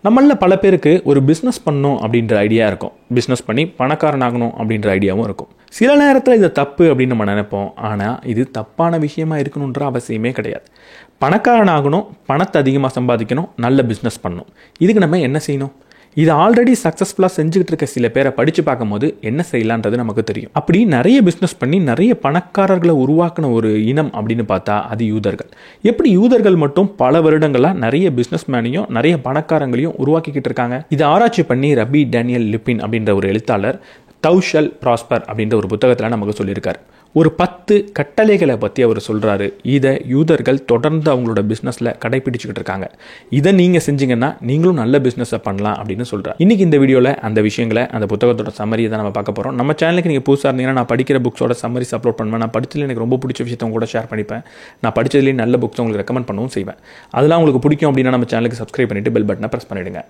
நம்மள பல பேருக்கு ஒரு பிஸ்னஸ் பண்ணணும் அப்படின்ற ஐடியா இருக்கும். பிஸ்னஸ் பண்ணி பணக்காரன் ஆகணும் அப்படின்ற ஐடியாவும் இருக்கும். சில நேரத்தில் இது தப்பு அப்படின்னு நம்ம நினைப்போம். ஆனால் இது தப்பான விஷயமா இருக்கணுன்ற அவசியமே கிடையாது. பணக்காரன் ஆகணும், பணத்தை அதிகமாக சம்பாதிக்கணும், நல்ல பிஸ்னஸ் பண்ணணும். இதுக்கு நம்ம என்ன செய்யணும்? இது ஆல்ரெடி சக்ஸஸ்ஃபுல்லாக செஞ்சுக்கிட்டு இருக்க சில பேரை படித்து பார்க்கும்போது என்ன செய்யலான்றது நமக்கு தெரியும். அப்படி நிறைய பிஸ்னஸ் பண்ணி நிறைய பணக்காரர்களை உருவாக்கின ஒரு இனம் அப்படின்னு பார்த்தா அது யூதர்கள். எப்படி யூதர்கள் மட்டும் பல வருடங்களாக நிறைய பிஸ்னஸ் மேனையும் நிறைய பணக்காரங்களையும் உருவாக்கிக்கிட்டு இருக்காங்க? இதை ஆராய்ச்சி பண்ணி ரபி டேனியல் லிப்பின் அப்படின்ற ஒரு எழுத்தாளர் தௌ ஷல் ப்ராஸ்பர் அப்படின்ற ஒரு புத்தகத்தில் நமக்கு சொல்லியிருக்காரு. ஒரு 10 கட்டளைகளை பற்றி அவர் சொல்கிறாரு. இதை யூதர்கள் தொடர்ந்து அவங்களோட பிஸ்னஸில் கடைப்பிடிச்சிக்கிட்டு இருக்காங்க. இதை நீங்கள் செஞ்சீங்கன்னா நீங்களும் நல்ல பிஸ்னஸை பண்ணலாம் அப்படின்னு சொல்கிறார். இன்றைக்கி இந்த வீடியோவில் அந்த விஷயங்களை, அந்த புத்தகத்தோட சம்மரியை தான் நம்ம பார்க்க போகிறோம். நம்ம சேனலுக்கு நீங்கள் புதுசாக இருந்தீங்கன்னா நான் படிக்கிற புக்ஸோட சம்மரிஸ் அப்லோட் பண்ணுவேன். நான் படிச்சதில் எனக்கு ரொம்ப பிடிச்ச விஷயத்தை கூட ஷேர் பண்ணிப்பேன். நான் படித்ததுலேயே நல்ல புக்ஸ் உங்களுக்கு ரெக்கமெண்ட் பண்ணவும் செய்வேன். அதெல்லாம் உங்களுக்கு பிடிக்கும் அப்படின்னா நம்ம சேனலுக்கு சப்ஸ்கிரைப் பண்ணிவிட்டு பெல் பட்டனை ப்ரெஸ் பண்ணிவிடுங்க.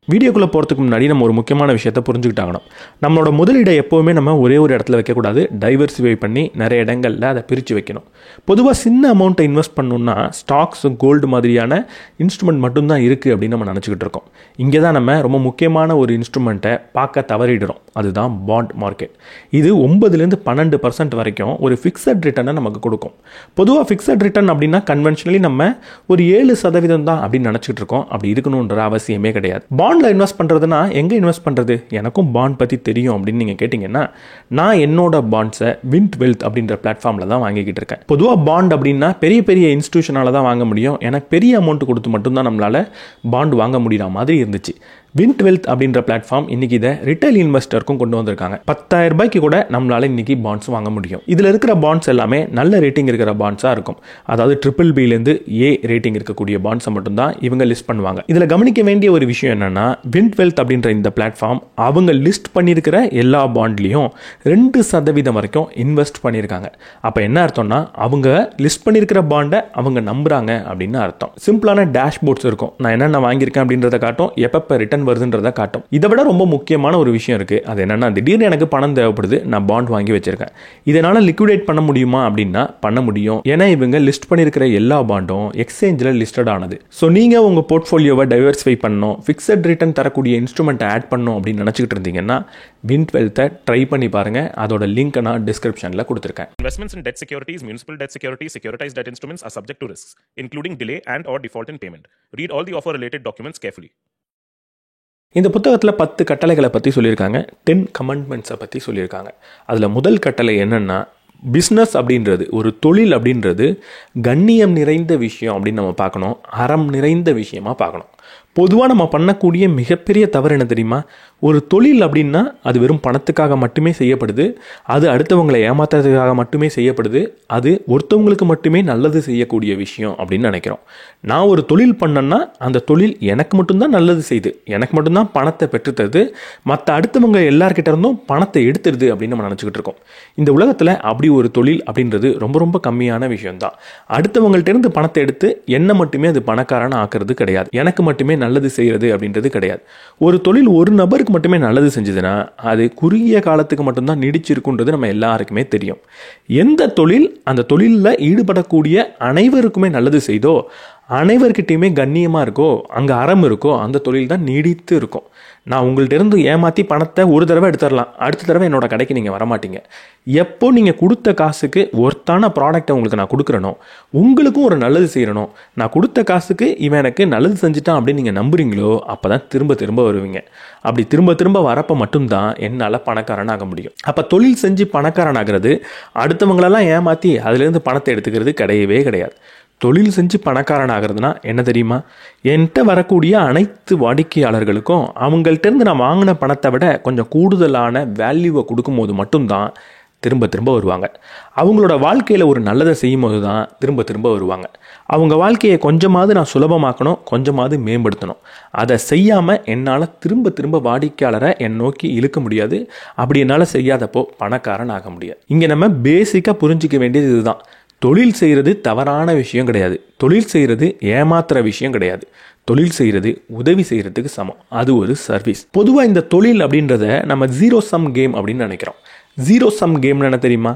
வீடியோக்குள்ளே போகிறதுக்கு முன்னாடி நம்ம ஒரு முக்கியமான விஷயத்தை புரிஞ்சுக்கிட்டாகணும். நம்மளோட முதலீடை எப்போவுமே நம்ம ஒரே ஒரு இடத்துல வைக்கக்கூடாது. டைவர்சிஃபை பண்ணி நிறைய இடங்களில் அதை பிரித்து வைக்கணும். பொதுவாக சின்ன அமௌண்ட்டை இன்வெஸ்ட் பண்ணணுன்னா ஸ்டாக்ஸ், கோல்டு மாதிரியான இன்ஸ்ட்ருமெண்ட் மட்டும்தான் இருக்குது அப்படின்னு நம்ம நினச்சிக்கிட்டு இருக்கோம். இங்கே தான் நம்ம ரொம்ப முக்கியமான ஒரு இன்ஸ்ட்ருமெண்ட்டை பார்க்க தவறிடுறோம். அதுதான் பாண்ட் மார்க்கெட். இது 9-12% வரைக்கும் ஒரு ஃபிக்ஸட் ரிட்டர்னை நமக்கு கொடுக்கும். பொதுவாக ஃபிக்ஸட் ரிட்டர்ன் அப்படின்னா கன்வென்ஷனலி நம்ம ஒரு 7% தான் அப்படின்னு நினச்சிக்கிட்டு இருக்கோம். அப்படி இருக்கணுன்ற அவசியமே கிடையாது. பாண்டில் இன்வெஸ்ட் பண்ணுறதுனா எங்கே இன்வெஸ்ட் பண்ணுறது? எனக்கும் பாண்ட் பற்றி தெரியும் அப்படின்னு நீங்கள் கேட்டிங்கன்னா, நான் என்னோட பாண்ட்ஸை விண்ட் வெல்த் அப்படின்ற பிளாட்ஃபார்மில் தான் வாங்கிக்கிட்டு இருக்கேன். பொதுவாக பாண்ட் அப்படின்னா பெரிய பெரிய இன்ஸ்டியூஷனால தான் வாங்க முடியும். எனக்கு பெரிய அமௌண்ட் கொடுத்து மட்டும்தான் நம்மளால் பாண்ட் வாங்க முடிகிற மாதிரி இருந்துச்சு. விண்ட் வெல்த் அப்படின்ற பிளாட்ஃபார்ம் இன்னைக்கு இதை ரிட்டைல் இன்வெஸ்டருக்கும் கொண்டு வந்திருக்காங்க. 10,000 ரூபாய்க்கு கூட நம்மளால இன்னைக்கு பாண்ட்ஸ் வாங்க முடியும். இதில் இருக்கிற பாண்ட்ஸ் எல்லாமே நல்ல ரேட்டிங் இருக்கிற பாண்ட்ஸாக இருக்கும். அதாவது BBB A ரேட்டிங் இருக்கக்கூடிய பாண்ட்ஸை மட்டும்தான் இவங்க லிஸ்ட் பண்ணுவாங்க. இதில் கவனிக்க வேண்டிய ஒரு விஷயம் என்னன்னா, விண்ட் வெல்த் அப்படின்ற இந்த பிளாட்ஃபார்ம் அவங்க லிஸ்ட் பண்ணியிருக்கிற எல்லா பாண்ட்லையும் 2% வரைக்கும் இன்வெஸ்ட் பண்ணியிருக்காங்க. அப்போ என்ன அர்த்தம்னா, அவங்க லிஸ்ட் பண்ணியிருக்கிற பாண்டை அவங்க நம்புறாங்க அப்படின்னு அர்த்தம். சிம்பிளான டேஷ்போர்ட்ஸ் இருக்கும். நான் என்னென்ன வாங்கியிருக்கேன் அப்படின்றத காட்டும், எப்பப்போ ரிட்டர்ன் வருதுன்றதை காட்டும். இதை விட ரொம்ப முக்கியமான ஒரு விஷயம் இருக்கு. அது என்னன்னா, திடீர்னு எனக்கு பணம் தேவைப்படுது, நான் பாண்ட் வாங்கி வச்சிருக்கேன். இதனால லிக்விடேட் பண்ண முடியுமா அப்படின்னா பண்ண முடியும். ஏன்னா இவங்க லிஸ்ட் பண்ணியிருக்கிற எல்லா பாண்டும் எக்ஸ்சேஞ்சில் லிஸ்டட் ஆனது. ஸோ நீங்க உங்க போர்ட்ஃபோலியோவை டைவர்சிஃபை பண்ணணும், ஃபிக்ஸட் ரிட்டர்ன் தரக்கூடிய இன்ஸ்ட்ருமெண்ட்டை ஆட் பண்ணணும் அப்படின்னு நினைச்சிட்டு இருந்தீங்கன்னா விண்ட் வெல்த்தை ட்ரை பண்ணி பாருங்க. அதோட லிங்க் நான் டிஸ்கிரிப்ஷன்ல கொடுத்திருக்கேன். Investments in debt securities, municipal debt securities, securitized debt instruments are subject to risks, including delay and/or default in payment. Read all the offer-related documents carefully. இந்த புத்தகத்தில் 10 கட்டளைகளை பற்றி சொல்லியிருக்காங்க. 10 கமெண்ட்மெண்ட்ஸை பற்றி சொல்லியிருக்காங்க. அதில் முதல் கட்டளை என்னென்னா, பிஸ்னஸ் அப்படின்றது, ஒரு தொழில் அப்படின்றது கண்ணியம் நிறைந்த விஷயம் அப்படின்னு நம்ம பார்க்கணும். அறம் நிறைந்த விஷயமா பார்க்கணும். பொதுவாக நம்ம பண்ணக்கூடிய மிகப்பெரிய தவறு என்ன தெரியுமா? ஒரு தொழில் அப்படின்னா அது வெறும் பணத்துக்காக மட்டுமே செய்யப்படுது. அது அடுத்தவங்களை ஏமாத்துறதுக்காக மட்டுமே செய்யப்படுது. அது ஒருத்தவங்களுக்கு மட்டுமே நல்லது செய்யக்கூடிய விஷயம் அப்படின்னு நினைக்கிறோம். நான் ஒரு தொழில் பண்ணேன்னா அந்த தொழில் எனக்கு மட்டும்தான் நல்லது செய்யுது, எனக்கு மட்டும்தான் பணத்தை பெற்றுத்தருது, மற்ற அடுத்தவங்க எல்லார்கிட்ட இருந்தும் பணத்தை எடுத்துருது அப்படின்னு நம்ம நினச்சிக்கிட்டு இருக்கோம். இந்த உலகத்தில் அப்படி ஒரு தொழில் அப்படின்றது ரொம்ப ரொம்ப கம்மியான விஷயம்தான். அடுத்தவங்கள்ட்ட இருந்து பணத்தை எடுத்து என்ன மட்டுமே அது பணக்காரன ஆக்குறது கிடையாது. எனக்கு மட்டுமே நல்லது செய்கிறது அப்படின்றது கிடையாது. ஒரு தொழில் ஒரு நபருக்கு மட்டுமே நல்லது செஞ்சதுன்னா அது குறுகிய காலத்துக்கு மட்டும்தான் நீடிச்சிருக்குன்றது நம்ம எல்லாருக்குமே தெரியும். எந்த தொழில் அந்த தொழிலில் ஈடுபடக்கூடிய அனைவருக்குமே நல்லது செய்தோ, அனைவர்கிட்டையுமே கண்ணியமாக இருக்கோ, அங்கே அறம் இருக்கோ, அந்த தொழில் தான் நீடித்து இருக்கும். நான் உங்கள்கிட்ட இருந்து ஏமாற்றி பணத்தை ஒரு தடவை எடுத்துடலாம், அடுத்த தடவை என்னோட கடைக்கு நீங்கள் வரமாட்டீங்க. எப்போ நீங்கள் கொடுத்த காசுக்கு ஒர்த்தான ப்ராடக்டை உங்களுக்கு நான் கொடுக்குறனோ, உங்களுக்கும் ஒரு நல்லது செய்யணும், நான் கொடுத்த காசுக்கு இவன் எனக்கு நல்லது செஞ்சுட்டான் அப்படின்னு நீங்கள் நம்புறீங்களோ, அப்போ தான் திரும்ப திரும்ப வருவீங்க. அப்படி திரும்ப திரும்ப வரப்போ மட்டும்தான் என்னால் பணக்காரன் ஆக முடியும். அப்போ தொழில் செஞ்சு பணக்காரன் ஆகிறது அடுத்தவங்களெல்லாம் ஏமாற்றி அதுலேருந்து பணத்தை எடுத்துக்கிறது கிடையவே கிடையாது. தொழில் செஞ்சு பணக்காரன் ஆகிறதுனா என்ன தெரியுமா? என்கிட்ட வரக்கூடிய அனைத்து வாடிக்கையாளர்களுக்கும் அவங்கள்ட்டேருந்து நான் வாங்கின பணத்தை விட கொஞ்சம் கூடுதலான வேல்யூவை கொடுக்கும்போது மட்டும்தான் திரும்ப திரும்ப வருவாங்க. அவங்களோட வாழ்க்கையில் ஒரு நல்லதை செய்யும் போது தான் திரும்ப திரும்ப வருவாங்க. அவங்க வாழ்க்கையை கொஞ்சமாவது நான் சுலபமாக்கணும், கொஞ்சமாவது மேம்படுத்தணும். அதை செய்யாமல் என்னால் திரும்ப திரும்ப வாடிக்கையாளரை என் நோக்கி இழுக்க முடியாது. அப்படி என்னால் செய்யாதப்போ பணக்காரன் ஆக முடியாது. இங்கே நம்ம பேசிக்காக புரிஞ்சிக்க வேண்டியது இதுதான். தொழில் செய்கிறது தவறான விஷயம் கிடையாது. தொழில் செய்கிறது ஏமாத்துற விஷயம் கிடையாது. தொழில் செய்கிறது உதவி செய்கிறதுக்கு சமம். அது ஒரு சர்வீஸ். பொதுவாக இந்த தொழில் அப்படின்றத நம்ம ஜீரோ சம் கேம் அப்படின்னு நினைக்கிறோம். ஜீரோ சம் கேம்னு என்ன தெரியுமா?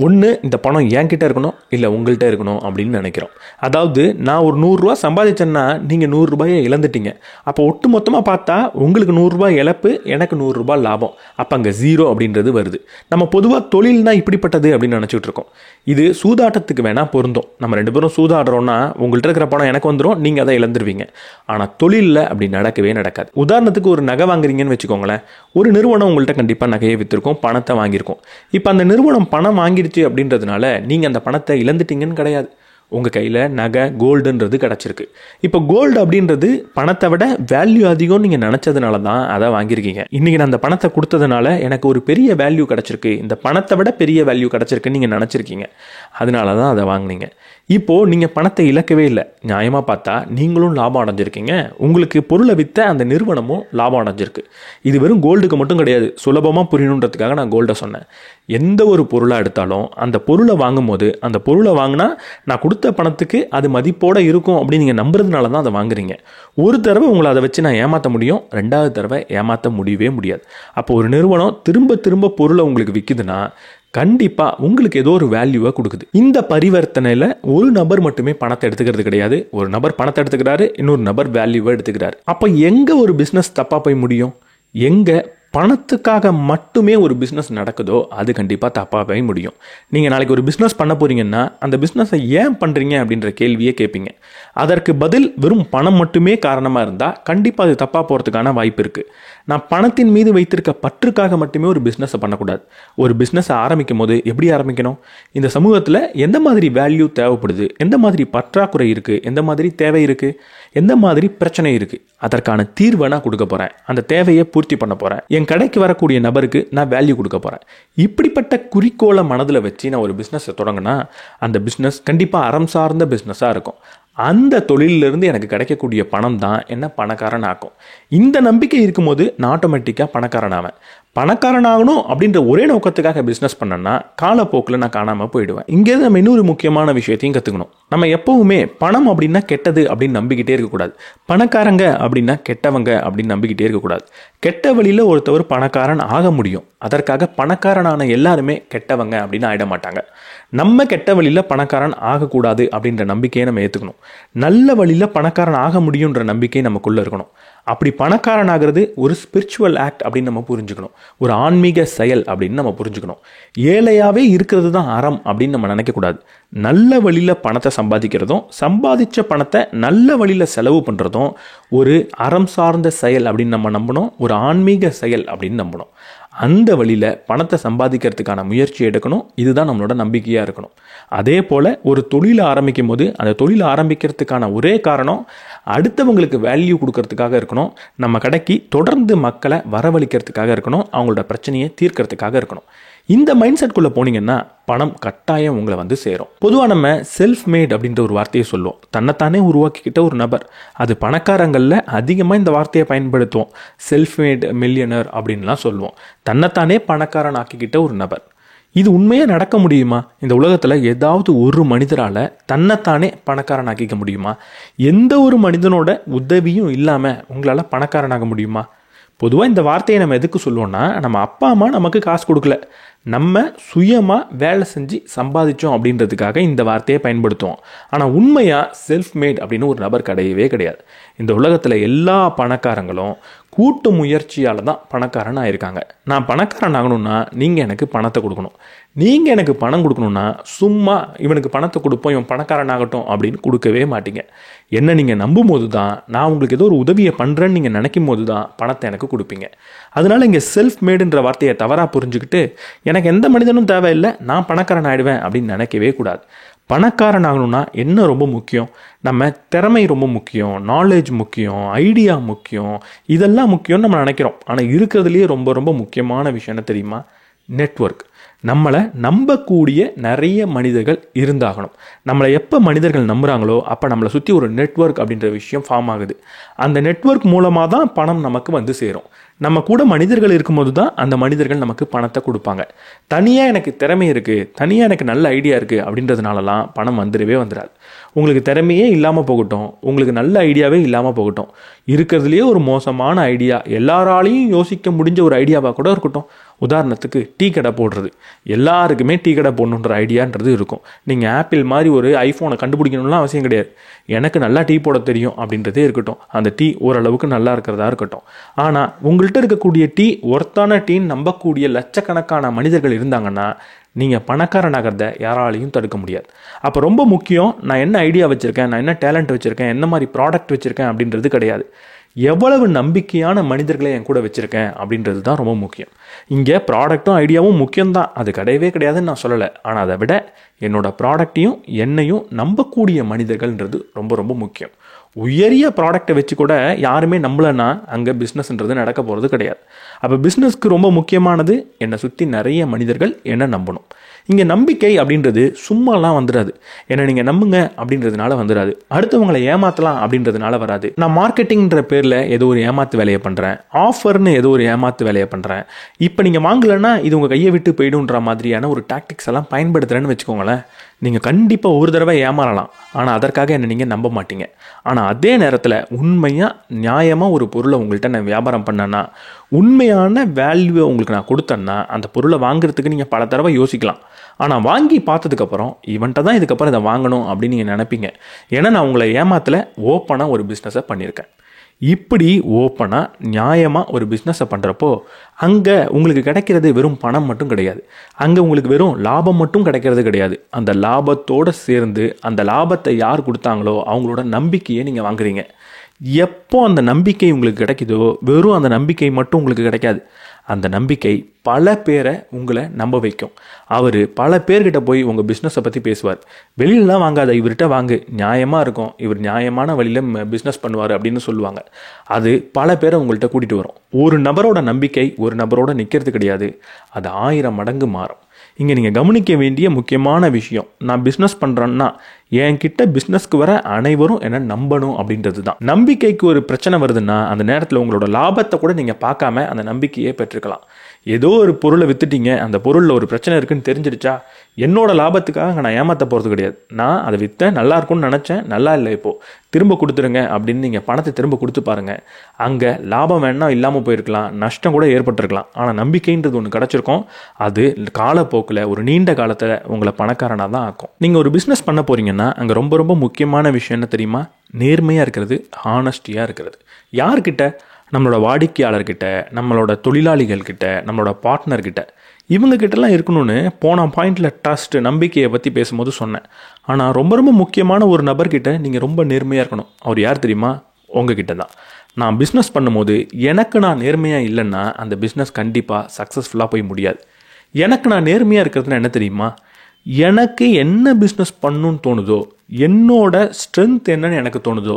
ஒன்று இந்த பணம் என்கிட்ட இருக்கணும், இல்லை உங்கள்கிட்ட இருக்கணும் அப்படின்னு நினைக்கிறோம். அதாவது நான் ஒரு 100 ரூபா சம்பாதிச்சேன்னா நீங்கள் 100 ரூபாயை இழந்துட்டீங்க. அப்போ ஒட்டு மொத்தமாக பார்த்தா உங்களுக்கு 100 ரூபாய் இழப்பு, எனக்கு 100 ரூபாய் லாபம். அப்போ அங்கே ஜீரோ அப்படின்றது வருது. நம்ம பொதுவாக தொழில்னா இப்படிப்பட்டது அப்படின்னு நினச்சிட்டு இருக்கோம். இது சூதாட்டத்துக்கு வேணால் பொருந்தும். நம்ம 2 பேரும் சூதாடுறோன்னா உங்கள்கிட்ட இருக்கிற பணம் எனக்கு வந்துடும், நீங்கள் அதை இழந்துருவீங்க. ஆனால் தொழிலில் அப்படி நடக்கவே நடக்காது. உதாரணத்துக்கு ஒரு நகை வாங்குறீங்கன்னு வச்சுக்கோங்களேன். ஒரு நிறுவனம் உங்கள்கிட்ட கண்டிப்பாக நகையை விற்றுருக்கும், பணத்தை வாங்கியிருக்கும். இப்போ அந்த நிறுவனம் பணம் வாங்கிடுச்சு அப்படின்றதுனால நீங்கள் அந்த பணத்தை இழந்துட்டீங்கன்னு கிடையாது. உங்கள் கையில் நகை கோல்டுன்றது கிடச்சிருக்கு. இப்போ கோல்டு அப்படின்றது பணத்தை விட வேல்யூ அதிகம் நீங்கள் நினச்சதுனால தான் அதை வாங்கியிருக்கீங்க. இன்றைக்கி நான் அந்த பணத்தை கொடுத்ததுனால எனக்கு ஒரு பெரிய வேல்யூ கிடச்சிருக்கு, இந்த பணத்தை விட பெரிய வேல்யூ கிடச்சிருக்குன்னு நீங்கள் நினச்சிருக்கீங்க. அதனால தான் அதை வாங்கினீங்க. இப்போது நீங்கள் பணத்தை இழக்கவே இல்லை. நியாயமாக பார்த்தா நீங்களும் லாபம் அடைஞ்சிருக்கீங்க, உங்களுக்கு பொருளை விற்ற அந்த நிறுவனமும் லாபம் அடைஞ்சிருக்கு. இது வெறும் கோல்டுக்கு மட்டும் கிடையாது. சுலபமாக புரியணுன்றதுக்காக நான் கோல்டை சொன்னேன். எந்த ஒரு பொருளாக எடுத்தாலும் அந்த பொருளை வாங்கும்போது, அந்த பொருளை வாங்கினா நான் கொடுத்த பணத்துக்கு அது மதிப்போடு இருக்கும் அப்படின்னு நீங்கள் நம்புறதுனால தான் அதை வாங்குறீங்க. ஒரு தடவை உங்களை அதை வச்சு நான் ஏமாற்ற முடியும், 2வது தடவை ஏமாற்ற முடியவே முடியாது. அப்போ ஒரு நிறுவனம் திரும்ப திரும்ப பொருளை உங்களுக்கு விற்குதுன்னா கண்டிப்பாக உங்களுக்கு ஏதோ ஒரு வேல்யூவை கொடுக்குது. இந்த பரிவர்த்தனையில் ஒரு நபர் மட்டுமே பணத்தை எடுத்துக்கிறது கிடையாது. ஒரு நபர் பணத்தை எடுத்துக்கிறாரு, இன்னொரு நபர் வேல்யூவை எடுத்துக்கிறாரு. அப்போ எங்கே ஒரு பிஸ்னஸ் தப்பாக போய் முடியும்? எங்கே பணத்துக்காக மட்டுமே ஒரு பிஸ்னஸ் நடக்குதோ அது கண்டிப்பாக தப்பாக போய் முடியும். நீங்கள் நாளைக்கு ஒரு பிஸ்னஸ் பண்ண போகிறீங்கன்னா அந்த பிஸ்னஸை ஏன் பண்ணுறீங்க அப்படின்ற கேள்வியே கேட்பீங்க. அதற்கு பதில் வெறும் பணம் மட்டுமே காரணமாக இருந்தால் கண்டிப்பாக அது தப்பாக போகிறதுக்கான வாய்ப்பு இருக்குது. நான் பணத்தின் மீது வைத்திருக்க பற்றுக்காக மட்டுமே ஒரு பிஸ்னஸை பண்ணக்கூடாது. ஒரு பிஸ்னஸை ஆரம்பிக்கும் போது எப்படி ஆரம்பிக்கணும்? இந்த சமூகத்தில் எந்த மாதிரி வேல்யூ தேவைப்படுது, எந்த மாதிரி பற்றாக்குறை இருக்குது, எந்த மாதிரி தேவை இருக்குது, எந்த மாதிரி பிரச்சனை இருக்குது, அதற்கான தீர்வை நான் கொடுக்க போகிறேன், அந்த தேவையை பூர்த்தி பண்ண போகிறேன், என் கடைக்கு வரக்கூடிய நபருக்கு நான் வேல்யூ கொடுக்க போகிறேன். இப்படிப்பட்ட குறிக்கோளை மனதில் வச்சு நான் ஒரு பிஸ்னஸை தொடங்கினா அந்த பிஸ்னஸ் கண்டிப்பாக அறம் சார்ந்த பிஸ்னஸாக இருக்கும். அந்த தொழிலிருந்து எனக்கு கிடைக்கக்கூடிய பணம் தான் என்ன பணக்காரன் ஆக்கும். இந்த நம்பிக்கை இருக்கும்போது நான் ஆட்டோமேட்டிக்காக பணக்காரன் ஆவேன். பணக்காரன் ஆகணும் அப்படின்ற ஒரே நோக்கத்துக்காக பிஸ்னஸ் பண்ணேன்னா காலப்போக்கில் நான் காணாமல் போயிடுவேன். இங்கேருந்து நம்ம இன்னொரு முக்கியமான விஷயத்தையும் கற்றுக்கணும். நம்ம எப்போவுமே பணம் அப்படின்னா கெட்டது அப்படின்னு நம்பிக்கிட்டே இருக்கக்கூடாது. பணக்காரங்க அப்படின்னா கெட்டவங்க அப்படின்னு நம்பிக்கிட்டே இருக்கக்கூடாது. கெட்ட வழியில் ஒருத்தவர் பணக்காரன் ஆக முடியும். அதற்காக பணக்காரனான எல்லாருமே கெட்டவங்க அப்படின்னு ஆகிட மாட்டாங்க. நம்ம கெட்ட வழியில் பணக்காரன் ஆகக்கூடாது அப்படின்ற நம்பிக்கையை நம்ம ஏற்றுக்கணும். நல்ல வழியில் பணக்காரன் ஆக முடியுன்ற நம்பிக்கை நமக்குள்ளே இருக்கணும். அப்படி பணக்காரன் ஆகிறது ஒரு ஸ்பிரிச்சுவல் ஆக்ட் அப்படின்னு நம்ம புரிஞ்சுக்கணும். ஒரு ஆன்மீக செயல் அப்படின்னு நம்ம புரிஞ்சுக்கணும். ஏழையாகவே இருக்கிறது தான் அறம் அப்படின்னு நம்ம நினைக்கக்கூடாது. நல்ல வழியில் பணத்தை சம்பாதிக்கிறதும் சம்பாதிச்ச பணத்தை நல்ல வழியில் செலவு பண்ணுறதும் ஒரு அறம் சார்ந்த செயல் அப்படின்னு நம்ம நம்பணும். ஒரு ஆன்மீக செயல் அப்படின்னு நம்பணும். அந்த வழியில் பணத்தை சம்பாதிக்கிறதுக்கான முயற்சி எடுக்கணும். இதுதான் நம்மளோட நம்பிக்கையாக இருக்கணும். அதே போல் ஒரு தொழிலை ஆரம்பிக்கும் போது அந்த தொழிலை ஆரம்பிக்கிறதுக்கான ஒரே காரணம் அடுத்தவங்களுக்கு வேல்யூ கொடுக்கறதுக்காக இருக்கணும். நம்ம கடைக்கு தொடர்ந்து மக்களை வரவழைக்கிறதுக்காக இருக்கணும். அவங்களோட பிரச்சனையை தீர்க்கறதுக்காக இருக்கணும். இந்த மைண்ட் செட்குள்ளே போனீங்கன்னா பணம் கட்டாயம் உங்களை வந்து சேரும். பொதுவாக நம்ம செல்ஃப் மேட் அப்படின்ற ஒரு வார்த்தையை சொல்லுவோம். தன்னைத்தானே உருவாக்கிக்கிட்ட ஒரு நபர். அது பணக்காரங்களில் அதிகமாக இந்த வார்த்தையை பயன்படுத்துவோம். செல்ஃப் மேட் மில்லியனர் அப்படின்லாம் சொல்லுவோம். தன்னைத்தானே பணக்காரன் ஆக்கிக்கிட்ட ஒரு நபர். இது உண்மையாக நடக்க முடியுமா? இந்த உலகத்தில் ஏதாவது ஒரு மனிதரால் தன்னைத்தானே பணக்காரன் ஆக்கிக்க முடியுமா? எந்த ஒரு மனிதனோட உதவியும் இல்லாமல் உங்களால் பணக்காரனாக முடியுமா? பொதுவாக இந்த வார்த்தையை நம்ம எதுக்கு சொல்லுவோம்னா, நம்ம அப்பா அம்மா நமக்கு காசு கொடுக்கல, நம்ம சுயமாக வேலை செஞ்சு சம்பாதிச்சோம் அப்படின்றதுக்காக இந்த வார்த்தையை பயன்படுத்துவோம். ஆனால் உண்மையாக செல்ஃப் மேட் அப்படின்னு ஒரு நபர் கிடையவே கிடையாது. இந்த உலகத்தில் எல்லா பணக்காரங்களும் கூட்டு முயற்சியால் தான் பணக்காரன் ஆயிருக்காங்க. நான் பணக்காரன் ஆகணும்னா நீங்கள் எனக்கு பணத்தை கொடுக்கணும். நீங்கள் எனக்கு பணம் கொடுக்கணும்னா சும்மா இவனுக்கு பணத்தை கொடுப்போம், இவன் பணக்காரன் ஆகட்டும் அப்படின்னு கொடுக்கவே மாட்டீங்க. என்ன நீங்கள் நம்பும் போது தான், நான் உங்களுக்கு ஏதோ ஒரு உதவியை பண்ணுறேன்னு நீங்கள் நினைக்கும் போது தான் பணத்தை எனக்கு கொடுப்பீங்க. அதனால் இங்கே செல்ஃப் மேடுன்ற வார்த்தையை தவறாக புரிஞ்சுக்கிட்டு எனக்கு எந்த மனிதனும் தேவையில்லை, நான் பணக்காரன் ஆகிடுவேன் அப்படின்னு நினைக்கவே கூடாது. பணக்காரன் ஆகணும்னா என்ன ரொம்ப முக்கியம்? நம்ம திறமை ரொம்ப முக்கியம், நாலேஜ் முக்கியம், ஐடியா முக்கியம், இதெல்லாம் முக்கியம்னு நம்ம நினைக்கிறோம். ஆனால் இருக்கிறதுலேயே ரொம்ப ரொம்ப முக்கியமான விஷயம் என்ன தெரியுமா? நெட்வொர்க். நம்மளை நம்பக்கூடிய நிறைய மனிதர்கள் இருந்தாகணும். நம்மளை எப்போ மனிதர்கள் நம்புகிறாங்களோ அப்போ நம்மளை சுற்றி ஒரு நெட்வொர்க் அப்படின்ற விஷயம் ஃபார்ம் ஆகுது. அந்த நெட்வொர்க் மூலமாக தான் பணம் நமக்கு வந்து சேரும். நம்ம கூட மனிதர்கள் இருக்கும்போது தான் அந்த மனிதர்கள் நமக்கு பணத்தை கொடுப்பாங்க. தனியாக எனக்கு திறமை இருக்குது, தனியாக எனக்கு நல்ல ஐடியா இருக்குது அப்படின்றதுனாலலாம் பணம் வந்துடவே வந்துடாது. உங்களுக்கு திறமையே இல்லாமல் போகட்டும், உங்களுக்கு நல்ல ஐடியாவே இல்லாமல் போகட்டும், இருக்கிறதுலையே ஒரு மோசமான ஐடியா, எல்லாராலையும் யோசிக்க முடிஞ்ச ஒரு ஐடியாவாக கூட இருக்கட்டும். உதாரணத்துக்கு டீ கடை போடுறது. எல்லாருக்குமே டீ கடை போடணுன்ற ஐடியான்றது இருக்கும். நீங்கள் ஆப்பிள் மாதிரி ஒரு ஐஃபோனை கண்டுபிடிக்கணும்லாம் அவசியம் கிடையாது. எனக்கு நல்லா டீ போட தெரியும் அப்படின்றதே இருக்கட்டும். அந்த டீ ஓரளவுக்கு நல்லா இருக்கிறதா இருக்கட்டும். ஆனால் உங்கள்கிட்ட இருக்கக்கூடிய டீ ஒர்த்தான டீன்னு நம்பக்கூடிய லட்சக்கணக்கான மனிதர்கள் இருந்தாங்கன்னா நீங்கள் பணக்காரனாகிறத யாராலையும் தடுக்க முடியாது. அப்போ ரொம்ப முக்கியம், நான் என்ன ஐடியா வச்சுருக்கேன், நான் என்ன டேலண்ட் வச்சுருக்கேன், என்ன மாதிரி ப்ராடக்ட் வச்சுருக்கேன் அப்படின்றது கிடையாது. எவ்வளவு நம்பிக்கையான மனிதர்களை என் கூட வச்சுருக்கேன் அப்படின்றது தான் ரொம்ப முக்கியம். இங்கே ப்ராடக்ட்டும் ஐடியாவும் முக்கியம்தான், அது கிடையவே கிடையாதுன்னு நான் சொல்லலை. ஆனால் அதை விட என்னோட ப்ராடக்டையும் என்னையும் நம்பக்கூடிய மனிதர்கள்ன்றது ரொம்ப ரொம்ப முக்கியம். உயரிய ப்ராடக்டை வச்சு கூட யாருமே நம்பலைன்னா அங்கே பிஸ்னஸ்ன்றது நடக்க போகிறது கிடையாது. அப்போ பிஸ்னஸ்க்கு ரொம்ப முக்கியமானது என்னை சுற்றி நிறைய மனிதர்கள் என்ன நம்பணும். இங்கே நம்பிக்கை அப்படின்றது சும்மாலாம் வந்துடாது. என்னை நீங்கள் நம்புங்க அப்படின்றதுனால வந்துடாது. அடுத்தவங்களை ஏமாற்றலாம் அப்படின்றதுனால வராது. நான் மார்க்கெட்டிங்கிற பேரில் ஏதோ ஒரு ஏமாத்து வேலையை பண்ணுறேன், ஆஃபர்னு ஏதோ ஒரு ஏமாத்து வேலையை பண்ணுறேன், இப்போ நீங்கள் வாங்கலைன்னா இது உங்கள் கையை விட்டு போயிடுன்ற மாதிரியான ஒரு டாக்டிக்ஸ் எல்லாம் பயன்படுத்துகிறேன்னு வச்சுக்கோங்களேன். நீங்கள் கண்டிப்பாக ஒரு தடவை ஏமாறலாம், ஆனால் அதற்காக என்னை நீங்கள் நம்ப மாட்டீங்க. ஆனால் அதே நேரத்தில் உண்மையாக நியாயமாக ஒரு பொருளை உங்கள்கிட்ட நான் வியாபாரம் பண்ணேன்னா, உண்மையான வேல்யூவை உங்களுக்கு நான் கொடுத்தேன்னா, அந்த பொருளை வாங்குறதுக்கு நீங்கள் பல தடவை யோசிக்கலாம். ஆனால் வாங்கி பார்த்ததுக்கப்புறம் இவன்ட்ட தான் இதுக்கப்புறம் இதை வாங்கணும் அப்படின்னு நீங்கள் நினைப்பீங்க. ஏன்னா நான் உங்களை ஏமாத்தல, ஓப்பனாக ஒரு பிஸ்னஸை பண்ணியிருக்கேன். இப்படி ஓப்பனாக நியாயமாக ஒரு பிஸ்னஸை பண்ணுறப்போ அங்கே உங்களுக்கு கிடைக்கிறது வெறும் பணம் மட்டும் கிடையாது. அங்கே உங்களுக்கு வெறும் லாபம் மட்டும் கிடைக்கிறது கிடையாது. அந்த லாபத்தோடு சேர்ந்து அந்த லாபத்தை யார் கொடுத்தாங்களோ அவங்களோட நம்பிக்கையை நீங்கள் வாங்குறீங்க. எப்போ அந்த நம்பிக்கை உங்களுக்கு கிடைக்குதோ வெறும் அந்த நம்பிக்கை மட்டும் உங்களுக்கு கிடைக்காது. அந்த நம்பிக்கை பல பேரை உங்களை நம்ப வைக்கும். அவர் பல பேர்கிட்ட போய் உங்கள் பிஸ்னஸை பற்றி பேசுவார். வெளியிலலாம் வாங்காத, இவர்கிட்ட வாங்கு, நியாயமாக இருக்கும், இவர் நியாயமான வழியில் பிஸ்னஸ் பண்ணுவார் அப்படின்னு சொல்லுவாங்க. அது பல பேரை உங்கள்கிட்ட கூட்டிகிட்டு வரும். ஒரு நபரோட நம்பிக்கை ஒரு நபரோட நிற்கிறது கிடையாது, அது 1000 மடங்கு மாறும். இங்கே நீங்கள் கவனிக்க வேண்டிய முக்கியமான விஷயம், நான் பிஸ்னஸ் பண்ணுறேன்னா என்கிட்ட பிஸ்னஸ்க்கு வர அனைவரும் என்ன நம்பணும் அப்படின்றது தான். நம்பிக்கைக்கு ஒரு பிரச்சனை வருதுன்னா அந்த நேரத்தில் உங்களோட லாபத்தை கூட நீங்கள் பார்க்காம அந்த நம்பிக்கையை பெற்றுக்கலாம். ஏதோ ஒரு பொருளை வித்துட்டீங்க, அந்த பொருளில் ஒரு பிரச்சனை இருக்குன்னு தெரிஞ்சிடுச்சா, என்னோட லாபத்துக்காக நான் ஏமாற்ற போகிறது கிடையாது. நான் அதை விற்றேன், நல்லா இருக்கும்னு நினச்சேன், நல்லா இல்லை, இப்போது திரும்ப கொடுத்துருங்க அப்படின்னு நீங்கள் பணத்தை திரும்ப கொடுத்து பாருங்கள். அங்கே லாபம் வேணா இல்லாமல் போயிருக்கலாம், நஷ்டம் கூட ஏற்பட்டிருக்கலாம். ஆனால் நம்பிக்கைன்றது ஒன்று கிடச்சிருக்கும். அது காலப்போக்கில் ஒரு நீண்ட காலத்தில் உங்களை பணக்காரனாக தான் ஆக்கும். நீங்கள் ஒரு பிஸ்னஸ் பண்ண போகிறீங்கன்னா அங்கே ரொம்ப ரொம்ப முக்கியமான விஷயம் என்ன தெரியுமா? நேர்மையாக இருக்கிறது, ஹானஸ்டியாக இருக்கிறது. யார்கிட்ட? நம்மளோட வாடிக்கையாளர்கிட்ட, நம்மளோட தொழிலாளிகள்கிட்ட, நம்மளோட பார்ட்னர்கிட்ட, இவங்ககிட்டலாம் இருக்கணும்னு போன பாயிண்டில் ட்ரஸ்ட், நம்பிக்கையை பற்றி பேசும்போது சொன்னேன். ஆனால் ரொம்ப ரொம்ப முக்கியமான ஒரு நபர்கிட்ட நீங்கள் ரொம்ப நேர்மையாக இருக்கணும். அவர் யார் தெரியுமா? உங்ககிட்ட தான். நான் பிஸ்னஸ் பண்ணும்போது எனக்கு நான் நேர்மையாக இல்லைன்னா அந்த பிஸ்னஸ் கண்டிப்பாக சக்ஸஸ்ஃபுல்லாக போய் முடியாது. எனக்கு நான் நேர்மையாக இருக்கிறதுனா என்ன தெரியுமா? எனக்கு என்ன பிஸ்னஸ் பண்ணணும்னு தோணுதோ, என்னோட ஸ்ட்ரென்த் என்னன்னு எனக்கு தோணுதோ,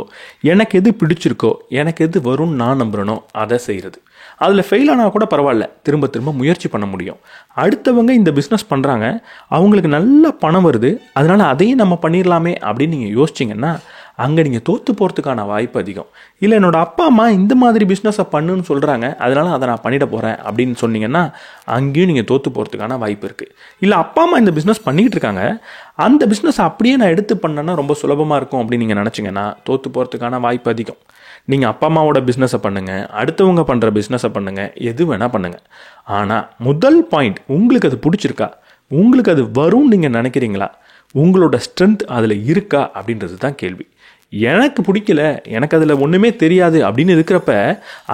எனக்கு எது பிடிச்சிருக்கோ, எனக்கு எது வரும்னு நான் நம்புறனோ அதை செய்கிறது. அதில் ஃபெயில் ஆனால் கூட பரவாயில்ல, திரும்ப திரும்ப முயற்சி பண்ண முடியும். அடுத்தவங்க இந்த பிஸ்னஸ் பண்ணுறாங்க, அவங்களுக்கு நல்ல பணம் வருது, அதனால் அதையும் நம்ம பண்ணிடலாமே அப்படின்னு நீங்கள் யோசிச்சிங்கன்னா அங்கே நீங்கள் தோற்று போகிறதுக்கான வாய்ப்பு அதிகம். இல்லை என்னோடய அப்பா அம்மா இந்த மாதிரி பிஸ்னஸை பண்ணுன்னு சொல்கிறாங்க, அதனால் அதை நான் பண்ணிட போகிறேன் அப்படின்னு சொன்னீங்கன்னா அங்கேயும் நீங்கள் தோற்று போகிறதுக்கான வாய்ப்பு இருக்குது. இல்லை அப்பா அம்மா இந்த பிஸ்னஸ் பண்ணிக்கிட்டு இருக்காங்க, அந்த பிஸ்னஸ் அப்படியே நான் எடுத்து பண்ணேன்னா ரொம்ப சுலபமாக இருக்கும் அப்படின்னு நீங்கள் நினச்சிங்கன்னா தோற்று போகிறதுக்கான வாய்ப்பு அதிகம். நீங்கள் அப்பா அம்மாவோட பிஸ்னஸை பண்ணுங்கள், அடுத்தவங்க பண்ணுற பிஸ்னஸை பண்ணுங்கள், எது வேணால் பண்ணுங்கள். ஆனால் முதல் பாயிண்ட், உங்களுக்கு அது பிடிச்சிருக்கா, உங்களுக்கு அது வரும்னு நீங்கள் நினைக்கிறீங்களா, உங்களோட ஸ்ட்ரென்த் அதில் இருக்கா அப்படின்றது தான் கேள்வி. எனக்கு பிடிக்கல, எனக்கு அதில் ஒன்றுமே தெரியாது அப்படின்னு இருக்கிறப்ப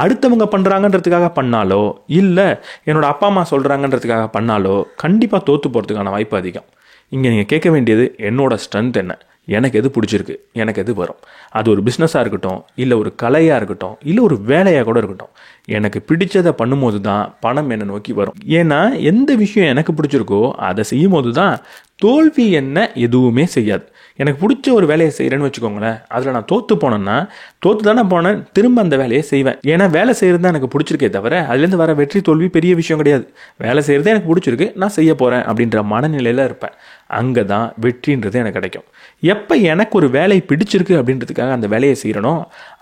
அடுத்தவங்க பண்ணுறாங்கன்றதுக்காக பண்ணாலோ இல்லை என்னோடய அப்பா அம்மா சொல்கிறாங்கன்றதுக்காக பண்ணாலோ கண்டிப்பாக தோற்று போகிறதுக்கான வாய்ப்பு அதிகம். இங்கே நீங்கள் கேட்க வேண்டியது என்னோடய ஸ்ட்ரென்த் என்ன, எனக்கு எது பிடிச்சிருக்கு, எனக்கு எது வரும். அது ஒரு பிஸ்னஸாக இருக்கட்டும், இல்லை ஒரு கலையாக இருக்கட்டும், இல்லை ஒரு வேலையாக கூட இருக்கட்டும், எனக்கு பிடிச்சதை பண்ணும்போது தான் பணம் என்னை நோக்கி வரும். ஏன்னா எந்த விஷயம் எனக்கு பிடிச்சிருக்கோ அதை செய்யும் போது தான் தோல்வி என்ன எதுவுமே செய்யாது. எனக்கு பிடிச்ச ஒரு வேலையை செய்கிறேன்னு வச்சுக்கோங்களேன், அதில் நான் தோற்று போனேன்னா தோற்று தானே போனேன், திரும்ப அந்த வேலையை செய்வேன். ஏன்னா வேலை செய்கிறது தான் எனக்கு பிடிச்சிருக்கே தவிர அதுலேருந்து வர வெற்றி தோல்வி பெரிய விஷயம் கிடையாது. வேலை செய்கிறதே எனக்கு பிடிச்சிருக்கு, நான் செய்ய போகிறேன் அப்படின்ற மனநிலையில் இருப்பேன். அங்கே தான் வெற்றின்றது எனக்கு கிடைக்கும். எப்போ எனக்கு ஒரு வேலை பிடிச்சிருக்கு அப்படின்றதுக்காக அந்த வேலையை செய்கிறனோ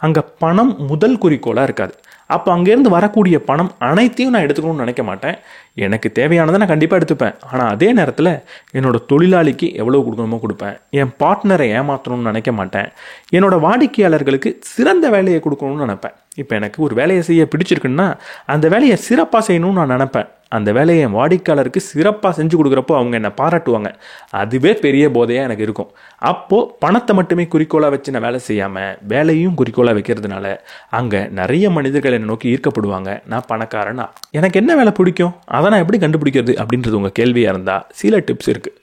அங்கே பணம் முதல் குறிக்கோளாக இருக்காது. அப்போ அங்கேருந்து வரக்கூடிய பணம் அனைத்தையும் நான் எடுத்துக்கணும்னு நினைக்க மாட்டேன். எனக்கு தேவையானதை நான் கண்டிப்பாக எடுத்துப்பேன். ஆனால் அதே நேரத்தில் என்னோட தொழிலாளிக்கு எவ்வளோ கொடுக்கணுமோ கொடுப்பேன். என் பார்ட்னரை ஏமாற்றணும்னு நினைக்க மாட்டேன். என்னோட வாடிக்கையாளர்களுக்கு சிறந்த வேலையை கொடுக்கணும்னு நினைப்பேன். இப்போ எனக்கு ஒரு வேலையை செய்ய பிடிச்சிருக்குன்னா அந்த வேலையை சிறப்பாக செய்யணும்னு நான் நினைப்பேன். அந்த வேலையை என் வாடிக்கையாளருக்கு சிறப்பாக செஞ்சு கொடுக்குறப்போ அவங்க என்னை பாராட்டுவாங்க. அதுவே பெரிய போதையாக எனக்கு இருக்கும். அப்போது பணத்தை மட்டுமே குறிக்கோளாக வச்சு நான் வேலை செய்யாமல் வேலையும் குறிக்கோளாக வைக்கிறதுனால அங்கே நிறைய மனிதர்கள் என்னை நோக்கி ஈர்க்கப்படுவாங்க. நான் பணக்காரனா. எனக்கு என்ன வேலை பிடிக்கும், அதை நான் எப்படி கண்டுபிடிக்கிறது அப்படின்றது உங்கள் கேள்வியாக இருந்தால் சில டிப்ஸ் இருக்குது.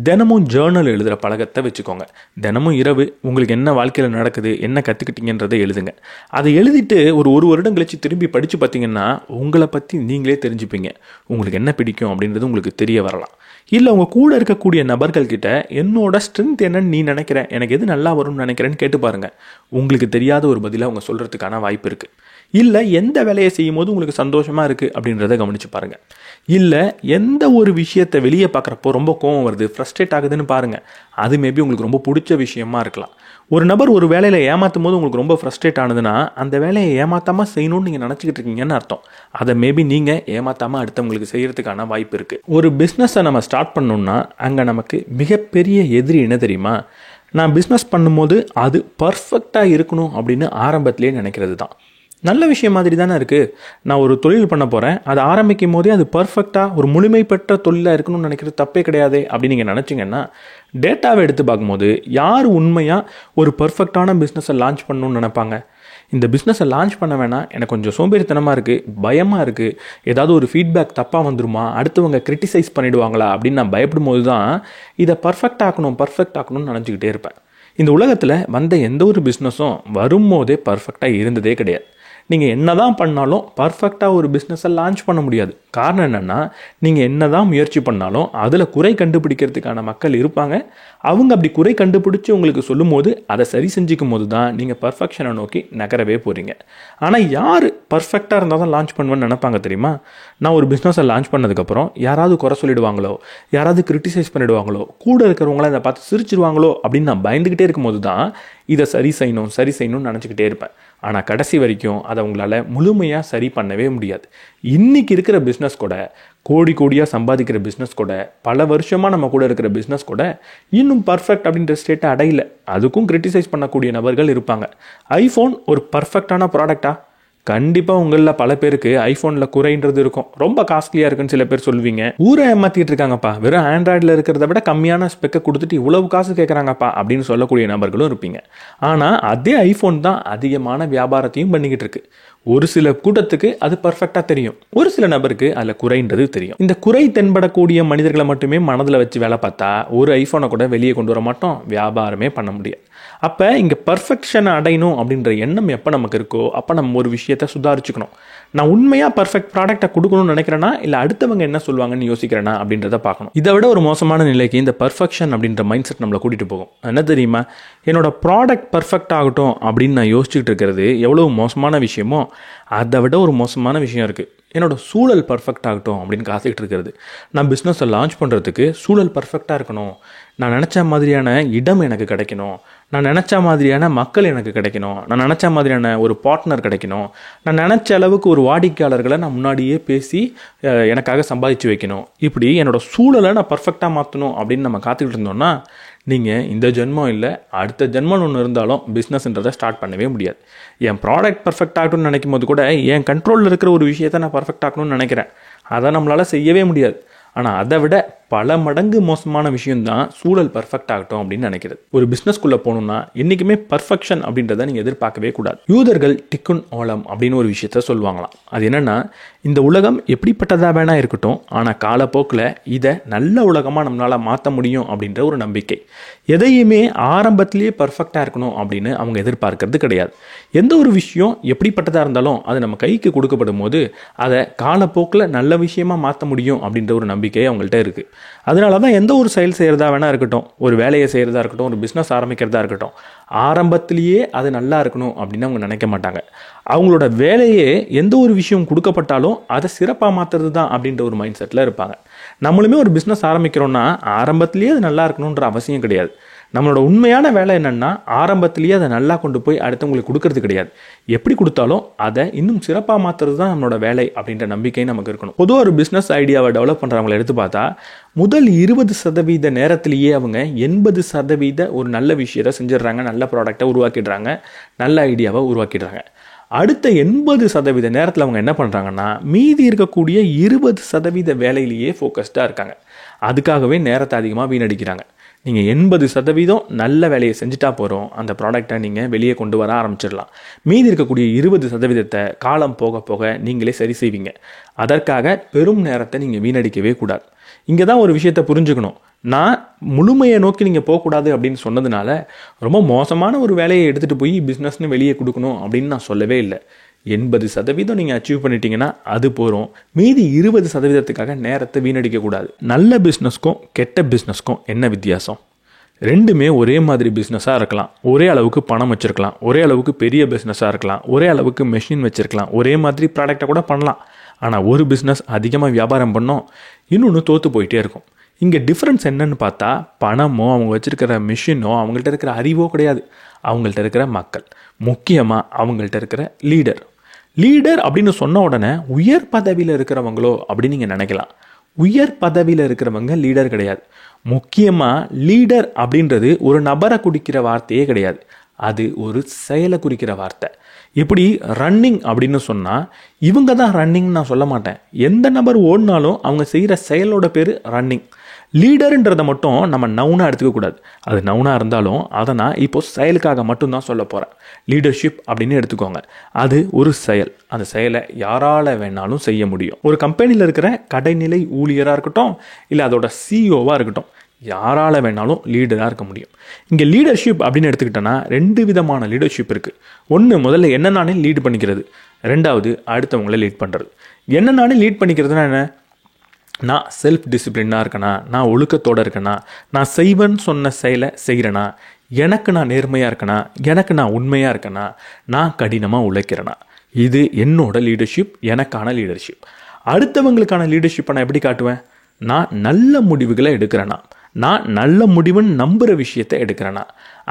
தினமும் ஜேர்னல் எழுதுகிற பழக்கத்தை வச்சுக்கோங்க. தினமும் இரவு உங்களுக்கு என்ன வாழ்க்கையில் நடக்குது, என்ன கற்றுக்கிட்டீங்கன்றதை எழுதுங்க. அதை எழுதிட்டு ஒரு வருடம் கழித்து திரும்பி படித்து பார்த்தீங்கன்னா உங்களை பற்றி நீங்களே தெரிஞ்சுப்பீங்க. உங்களுக்கு என்ன பிடிக்கும் அப்படின்றது உங்களுக்கு தெரிய வரலாம். இல்லை உங்கள் கூட இருக்கக்கூடிய நபர்கள்கிட்ட என்னோட ஸ்ட்ரென்த் என்னன்னு நீ நினைக்கிற, எனக்கு எது நல்லா வரும்னு நினைக்கிறேன்னு கேட்டு பாருங்கள். உங்களுக்கு தெரியாத ஒரு பதிலை அவங்க சொல்கிறதுக்கான வாய்ப்பு இருக்குது. இல்லை எந்த வேலையை செய்யும் போது உங்களுக்கு சந்தோஷமாக இருக்குது அப்படின்றத கவனித்து பாருங்கள். இல்லை எந்த ஒரு விஷயத்தை வெளியே பார்க்குறப்போ ரொம்ப கோவம் வருது, ஃப்ரஸ்ட்ரேட் ஆகுதுன்னு பாருங்கள். அது மேபி உங்களுக்கு ரொம்ப பிடிச்ச விஷயமா இருக்கலாம். ஒரு நபர் ஒரு வேலையில் ஏமாற்றும் போது உங்களுக்கு ரொம்ப ஃப்ரஸ்ட்ரேட் ஆனதுன்னா அந்த வேலையை ஏமாற்றாமல் செய்யணும்னு நீங்கள் நினச்சிக்கிட்டு இருக்கீங்கன்னு அர்த்தம். அதை மேபி நீங்கள் ஏமாற்றாமல் அடுத்தவங்களுக்கு செய்கிறதுக்கான வாய்ப்பு இருக்குது. ஒரு பிஸ்னஸை நம்ம ஸ்டார்ட் பண்ணோம்னா அங்கே நமக்கு மிகப்பெரிய எதிரி என்ன தெரியுமா? நான் பிஸ்னஸ் பண்ணும்போது அது பர்ஃபெக்டாக இருக்கணும் அப்படின்னு ஆரம்பத்திலே நினைக்கிறது தான். நல்ல விஷயம் மாதிரி தானே இருக்குது. நான் ஒரு தொழில் பண்ண போகிறேன், அதை ஆரம்பிக்கும் போதே அது பர்ஃபெக்டாக ஒரு முழுமை பெற்ற தொழிலாக இருக்கணும்னு நினைக்கிறது தப்பே கிடையாது அப்படின்னு நீங்கள் நினச்சிங்கன்னா டேட்டாவை எடுத்து பார்க்கும்போது யார் உண்மையாக ஒரு பர்ஃபெக்டான பிஸ்னஸை லான்ச் பண்ணணும்னு நினைப்பாங்க? இந்த பிஸ்னஸை லான்ச் பண்ண வேணாம், எனக்கு கொஞ்சம் சோம்பேறித்தனமாக இருக்குது, பயமாக இருக்குது, ஏதாவது ஒரு ஃபீட்பேக் தப்பாக வந்துருமா, அடுத்தவங்க கிரிட்டிசைஸ் பண்ணிவிடுவாங்களா அப்படின்னு நான் பயப்படும் போது தான் இதை பர்ஃபெக்ட் ஆக்கணும்னு நினச்சிக்கிட்டே இருப்பேன். இந்த உலகத்தில் வந்த எந்த ஒரு பிஸ்னஸும் வரும்போதே பர்ஃபெக்டாக இருந்ததே கிடையாது. நீங்கள் என்ன தான் பண்ணாலும் பர்ஃபெக்டாக ஒரு பிஸ்னஸை லான்ச் பண்ண முடியாது. காரணம் என்னென்னா நீங்கள் என்ன தான் முயற்சி பண்ணாலும் அதில் குறை கண்டுபிடிக்கிறதுக்கான மக்கள் இருப்பாங்க. அவங்க அப்படி குறை கண்டுபிடிச்சி உங்களுக்கு சொல்லும் போது அதை சரி செஞ்சுக்கும் போது தான் நீங்கள் பர்ஃபெக்ஷனை நோக்கி நகரவே போகிறீங்க. ஆனால் யார் பர்ஃபெக்டாக இருந்தால் தான் லான்ச் பண்ணுவேன்னு நினைப்பாங்க தெரியுமா? நான் ஒரு பிஸ்னஸை லான்ச் பண்ணதுக்கப்புறம் யாராவது குறை சொல்லிடுவாங்களோ, யாராவது கிரிட்டிசைஸ் பண்ணிடுவாங்களோ, கூட இருக்கிறவங்களாம் இதை பார்த்து சிரிச்சிருவாங்களோ அப்படின்னு நான் பயந்துக்கிட்டே இருக்கும்போது தான் இதை சரி செய்யணும்னு நினச்சிக்கிட்டே இருப்பேன். ஆனால் கடைசி வரைக்கும் அதை உங்களால் முழுமையாக சரி பண்ணவே முடியாது. இன்றைக்கி இருக்கிற பிஸ்னஸ் கூட, கோடியாக சம்பாதிக்கிற பிஸ்னஸ் கூட, பல வருஷமாக நம்ம கூட இருக்கிற பிஸ்னஸ் கூட இன்னும் பர்ஃபெக்ட் அப்படின்ற ஸ்டேட்டை அடையல. அதுக்கும் கிரிட்டிசைஸ் பண்ணக்கூடிய நபர்கள் இருப்பாங்க. ஐஃபோன் ஒரு பர்ஃபெக்டான ப்ராடக்டா? கண்டிப்பாக உங்களில் பல பேருக்கு ஐஃபோனில் குறைன்றது இருக்கும். ரொம்ப காஸ்ட்லியாக இருக்குன்னு சில பேர் சொல்லுவீங்க. ஊரை ஏமாற்றிட்டு இருக்காங்கப்பா, வெறும் ஆண்ட்ராய்டில் இருக்கிறத விட கம்மியான ஸ்பெக்கை கொடுத்துட்டு இவ்வளவு காசு கேட்குறாங்கப்பா அப்படின்னு சொல்லக்கூடிய நபர்களும் இருப்பீங்க. ஆனால் அதே ஐஃபோன் தான் அதிகமான வியாபாரத்தையும் பண்ணிக்கிட்டு இருக்கு. ஒரு சில கூட்டத்துக்கு அது பர்ஃபெக்டாக தெரியும், ஒரு சில நபருக்கு அதில் குறைன்றது தெரியும். இந்த குறை தென்படக்கூடிய மனிதர்களை மட்டுமே மனதில் வச்சு வேலை பார்த்தா ஒரு ஐஃபோனை கூட வெளியே கொண்டு வர மாட்டோம், வியாபாரமே பண்ண முடியாது. அப்போ இங்கே பர்ஃபெக்ஷனை அடையணும் அப்படின்ற எண்ணம் எப்போ நமக்கு இருக்கோ அப்போ நம்ம ஒரு விஷயத்தை சுதாரிச்சுக்கணும். நான் உண்மையாக பர்ஃபெக்ட் ப்ராடக்டை கொடுக்கணும்னு நினைக்கிறேன்னா இல்லை அடுத்தவங்க என்ன சொல்லுவாங்கன்னு யோசிக்கிறேன்னா அப்படின்றத பார்க்கணும். இதை விட ஒரு மோசமான நிலைக்கு இந்த பர்ஃபெக்ஷன் அப்படின்ற மைண்ட் செட் நம்மளை கூட்டிகிட்டு போகும். என்ன தெரியுமா? என்னோட ப்ராடக்ட் பர்ஃபெக்ட் ஆகட்டும் அப்படின்னு நான் யோசிச்சுட்டு இருக்கிறது எவ்வளோ மோசமான விஷயமோ அதை விட ஒரு மோசமான விஷயம் இருக்குது. என்னோட சூழல் பர்ஃபெக்ட் ஆகட்டும் அப்படின்னு காத்துக்கிட்டு இருக்கிறது. நான் பிஸ்னஸை லான்ச் பண்ணுறதுக்கு சூழல் பர்ஃபெக்டாக இருக்கணும், நான் நினச்ச மாதிரியான இடம் எனக்கு கிடைக்கணும், நான் நினச்ச மாதிரியான மக்கள் எனக்கு கிடைக்கணும், நான் நினச்ச மாதிரியான ஒரு பார்ட்னர் கிடைக்கணும், நான் நினச்ச அளவுக்கு ஒரு வாடிக்கையாளர்களை நான் முன்னாடியே பேசி எனக்காக சம்பாதிச்சு வைக்கணும். இப்படி என்னோடய சூழலை நான் பர்ஃபெக்டாக மாற்றணும் அப்படின்னு நம்ம காத்துக்கிட்டு இருந்தோம்னா நீங்கள் இந்த ஜென்மம் இல்லை அடுத்த ஜென்மம் ஒன்று இருந்தாலும் பிஸ்னஸ்ன்றதை ஸ்டார்ட் பண்ணவே முடியாது. என் ப்ராடக்ட் பர்ஃபெக்ட் ஆகணும்னு நினைக்கும் போது கூட என் கண்ட்ரோலில் இருக்கிற ஒரு விஷயத்தை நான் பர்ஃபெக்ட் ஆகணும்னு நினைக்கிறேன். அதை நம்மளால் செய்யவே முடியாது. ஆனால் அதை விட பல மடங்கு மோசமான விஷயம்தான் சூழல் பர்ஃபெக்ட் ஆகட்டும் அப்படின்னு நினைக்கிறது. ஒரு பிஸ்னஸ்குள்ளே போகணும்னா என்றைக்குமே பர்ஃபெக்ஷன் அப்படின்றத நீங்கள் எதிர்பார்க்கவே கூடாது. யூதர்கள் டிக்குன் ஓலம் அப்படின்னு ஒரு விஷயத்த சொல்லுவாங்களாம். அது என்னென்னா, இந்த உலகம் எப்படிப்பட்டதாக வேணா இருக்கட்டும், ஆனால் காலப்போக்கில் இதை நல்ல உலகமாக நம்மளால் மாற்ற முடியும் அப்படின்ற ஒரு நம்பிக்கை. எதையுமே ஆரம்பத்திலேயே பர்ஃபெக்டாக இருக்கணும் அப்படின்னு அவங்க எதிர்பார்க்கறது கிடையாது. எந்த ஒரு விஷயம் எப்படிப்பட்டதாக இருந்தாலும் அது நம்ம கைக்கு கொடுக்கப்படும் போது அதை காலப்போக்கில் நல்ல விஷயமா மாற்ற முடியும் அப்படின்ற ஒரு நம்பிக்கை அவங்கள்ட்ட இருக்குது. அதனால தான் எந்த ஒரு செயல் செய்கிறதா வேணா இருக்கட்டும், ஒரு வேலையை செய்கிறதா இருக்கட்டும், ஒரு பிஸ்னஸ் ஆரம்பிக்கிறதா இருக்கட்டும், ஆரம்பத்திலேயே அது நல்லா இருக்கணும் அப்படின்னு அவங்க நினைக்க மாட்டாங்க. அவங்களோட வேலையே எந்த ஒரு விஷயம் கொடுக்கப்பட்டாலும் அதை சிறப்பாக மாற்றுறது தான் அப்படின்ற ஒரு மைண்ட் செட்டில் இருப்பாங்க. நம்மளுமே ஒரு பிஸ்னஸ் ஆரம்பிக்கிறோன்னா ஆரம்பத்திலேயே அது நல்லா இருக்கணுன்ற அவசியம் கிடையாது. நம்மளோட உண்மையான வேலை என்னென்னா ஆரம்பத்திலேயே அதை நல்லா கொண்டு போய் அடுத்தவங்களுக்கு கொடுக்கறது கிடையாது. எப்படி கொடுத்தாலும் அதை இன்னும் சிறப்பாக மாற்றுறது தான் நம்மளோட வேலை அப்படின்ற நம்பிக்கை நமக்கு இருக்கணும். பொதுவாக ஒரு பிஸ்னஸ் ஐடியாவை டெவலப் பண்ணுறவங்களை எடுத்து பார்த்தா முதல் 20% நேரத்திலேயே அவங்க 80% ஒரு நல்ல விஷயத்தை செஞ்சிடறாங்க, நல்ல ப்ராடக்டை உருவாக்கிடுறாங்க, நல்ல ஐடியாவை உருவாக்கிடுறாங்க. அடுத்த 80% நேரத்தில் அவங்க என்ன பண்ணுறாங்கன்னா மீதி இருக்கக்கூடிய 20% வேலையிலேயே ஃபோக்கஸ்டாக இருக்காங்க. அதுக்காகவே நேரத்தை அதிகமாக வீணடிக்கிறாங்க. நீங்கள் 80% நல்ல வேலையை செஞ்சுட்டா போகிறோம், அந்த ப்ராடக்டை நீங்கள் வெளியே கொண்டு வர ஆரம்பிச்சிடலாம். மீதி இருக்கக்கூடிய 20% காலம் போக போக நீங்களே சரி செய்வீங்க. அதற்காக பெரும் நேரத்தை நீங்கள் வீணடிக்கவே கூடாது. இங்கே தான் ஒரு விஷயத்தை புரிஞ்சுக்கணும். நான் முழுமையை நோக்கி நீங்கள் போகக்கூடாது அப்படின்னு சொன்னதுனால ரொம்ப மோசமான ஒரு வேலையை எடுத்துகிட்டு போய் பிஸ்னஸ்னு வெளியே கொடுக்கணும் அப்படின்னு நான் சொல்லவே இல்லை. 80% நீங்கள் அச்சீவ் பண்ணிட்டீங்கன்னா அது போகிறோம். மீதி 20%க்காக நேரத்தை வீணடிக்கக்கூடாது. நல்ல பிஸ்னஸ்க்கும் கெட்ட பிஸ்னஸ்க்கும் என்ன வித்தியாசம்? ரெண்டுமே ஒரே மாதிரி பிஸ்னஸாக இருக்கலாம், ஒரே அளவுக்கு பணம் வச்சுருக்கலாம், ஒரே அளவுக்கு பெரிய பிஸ்னஸாக இருக்கலாம், ஒரே அளவுக்கு மெஷின் வச்சுருக்கலாம், ஒரே மாதிரி ப்ராடக்டை கூட பண்ணலாம். ஆனால் ஒரு பிஸ்னஸ் அதிகமாக வியாபாரம் பண்ணோம், இன்னொன்று தோற்று போயிட்டே இருக்கும். இங்கே டிஃப்ரென்ஸ் என்னன்னு பார்த்தா பணமோ அவங்க வச்சுருக்கிற மிஷினோ அவங்கள்ட்ட இருக்கிற அறிவோ கிடையாது, அவங்கள்ட்ட இருக்கிற மக்கள், முக்கியமாக அவங்கள்ட்ட இருக்கிற லீடர். லீடர் அப்படின்னு சொன்ன உடனே உயர் பதவியில் இருக்கிறவங்களோ அப்படின்னு நீங்கள் நினைக்கலாம். உயர் பதவியில் இருக்கிறவங்க லீடர் கிடையாது. முக்கியமாக லீடர் அப்படின்றது ஒரு நபரை குறிக்கிற வார்த்தையே கிடையாது, அது ஒரு செயலை குறிக்கிற வார்த்தை. இப்படி ரன்னிங் அப்படின்னு சொன்னால் இவங்க தான் ரன்னிங் நான் சொல்ல மாட்டேன். எந்த நபர் ஓடினாலும் அவங்க செய்கிற செயலோட பேர் ரன்னிங். லீடருன்றதை மட்டும் நம்ம நவுனாக எடுத்துக்கக்கூடாது. அது நவுனாக இருந்தாலும் அதை நான் இப்போ செயலுக்காக மட்டும்தான் சொல்ல போகிறேன். லீடர்ஷிப் அப்படின்னு எடுத்துக்கோங்க, அது ஒரு செயல். அந்த செயலை யாரால் வேணாலும் செய்ய முடியும். ஒரு கம்பெனியில் இருக்கிற கடைநிலை ஊழியராக இருக்கட்டும், இல்லை அதோட சிஇஓவாக இருக்கட்டும், யாரால் வேணாலும் லீடராக இருக்க முடியும். இங்கே லீடர்ஷிப் அப்படின்னு எடுத்துக்கிட்டோன்னா 2 விதமான லீடர்ஷிப் இருக்குது. ஒன்று, முதல்ல என்ன நானே லீட் பண்ணிக்கிறது. ரெண்டாவது, அடுத்தவங்கள லீட் பண்ணுறது. என்ன நானே லீட் பண்ணிக்கிறதுனா என்ன? நான் செல்ஃப் டிசிப்ளினாக இருக்கேனா, நான் ஒழுக்கத்தோடு இருக்கேனா, நான் செய்வேன்னு சொன்ன செயலை செய்கிறேனா, எனக்கு நான் நேர்மையாக இருக்கேனா, எனக்கு நான் உண்மையாக இருக்கேனா, நான் கடினமாக உழைக்கிறேனா, இது என்னோட லீடர்ஷிப், எனக்கான லீடர்ஷிப். அடுத்தவங்களுக்கான லீடர்ஷிப்பை நான் எப்படி காட்டுவேன்? நான் நல்ல முடிவுகளை எடுக்கிறேனா, நான் நல்ல முடிவுன்னு நம்புகிற விஷயத்தை எடுக்கிறேனா,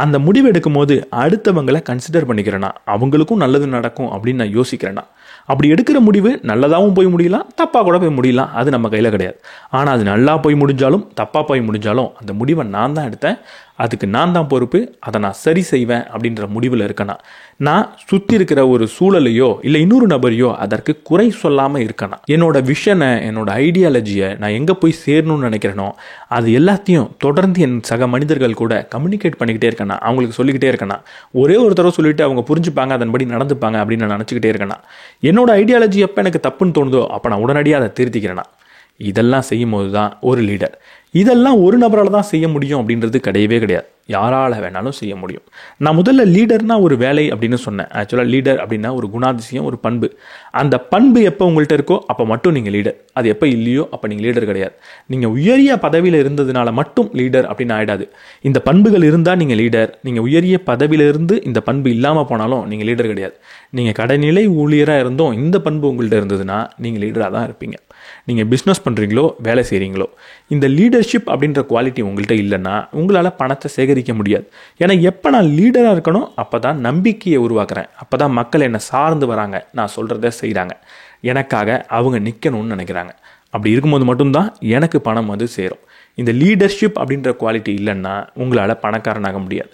அந்த முடிவு எடுக்கும் போது அடுத்தவங்களை கன்சிடர் பண்ணிக்கிறேனா, அவங்களுக்கும் நல்லது நடக்கும் அப்படின்னு நான் யோசிக்கிறேனா. அப்படி எடுக்கிற முடிவு நல்லதாகவும் போய் முடியலாம், தப்பாக கூட போய் முடியலாம், அது நம்ம கையில் கிடையாது. ஆனால் அது நல்லா போய் முடிஞ்சாலும் தப்பாக போய் முடிஞ்சாலும் அந்த முடிவை நான் தான் எடுத்தேன், அதுக்கு நான் தான் பொறுப்பு, அதை நான் சரி செய்வேன் அப்படின்ற முடிவில் இருக்கேனா. நான் சுற்றி இருக்கிற ஒரு சூழலையோ இல்லை இன்னொரு நபரையோ அதற்கு குறை சொல்லாமல் இருக்கேனா. என்னோட விஷனை, என்னோட ஐடியாலஜியை நான் எங்கே போய் சேரணும்னு நினைக்கிறேனோ அது எல்லாத்தையும் தொடர்ந்து என் சக மனிதர்கள் கூட கம்யூனிகேட் பண்ணிக்கிட்டே இருக்கேனா, அவங்களுக்கு சொல்லிக்கிட்டே இருக்கேனா. ஒரே ஒரு தடவை சொல்லிவிட்டு அவங்க புரிஞ்சுப்பாங்க, அதன்படி நடந்துப்பாங்க அப்படின்னு நான் நினச்சிக்கிட்டே இருக்கேனா. என்னோட ஐடியாலஜி எப்போ எனக்கு தப்புன்னு தோணுதோ அப்போ நான் உடனடியாக அதை திருத்திக்கிறேனா. இதெல்லாம் செய்யும் போது தான் ஒரு லீடர். இதெல்லாம் ஒரு நபரால் தான் செய்ய முடியும் அப்படின்றது கிடையவே கிடையாது, யாரால் வேணாலும் செய்ய முடியும். நான் முதல்ல லீடர்னா ஒரு வேலை அப்படின்னு சொன்னேன். ஆக்சுவலாக லீடர் அப்படின்னா ஒரு குணாதிசயம், ஒரு பண்பு. அந்த பண்பு எப்போ உங்கள்கிட்ட இருக்கோ அப்போ மட்டும் நீங்கள் லீடர். அது எப்போ இல்லையோ அப்போ நீங்கள் லீடர் கிடையாது. நீங்கள் உயரிய பதவியில் இருந்ததுனால மட்டும் லீடர் அப்படின்னு ஆகிடாது. இந்த பண்புகள் இருந்தால் நீங்கள் லீடர். நீங்கள் உயரிய பதவியில் இருந்து இந்த பண்பு இல்லாமல் போனாலும் நீங்கள் லீடர் கிடையாது. நீங்கள் கடைநிலை ஊழியராக இருந்தும் இந்த பண்பு உங்கள்கிட்ட இருந்ததுன்னா நீங்கள் லீடராக தான் இருப்பீங்க. நீங்கள் பிஸ்னஸ் பண்ணுறீங்களோ வேலை செய்கிறீங்களோ, இந்த லீடர்ஷிப் அப்படின்ற குவாலிட்டி உங்கள்கிட்ட இல்லைன்னா உங்களால் பணத்தை சேகரிக்க முடியாது. ஏன்னா எப்போ நான் லீடராக இருக்கணும் அப்போ தான் நம்பிக்கையை உருவாக்குறேன், அப்போ தான் மக்கள் என்னை சார்ந்து வராங்க, நான் சொல்கிறத செய்கிறாங்க, எனக்காக அவங்க நிற்கணும்னு நினைக்கிறாங்க. அப்படி இருக்கும்போது மட்டும்தான் எனக்கு பணம் வந்து சேரும். இந்த லீடர்ஷிப் அப்படின்ற குவாலிட்டி இல்லைன்னா உங்களால் பணக்காரனாக முடியாது.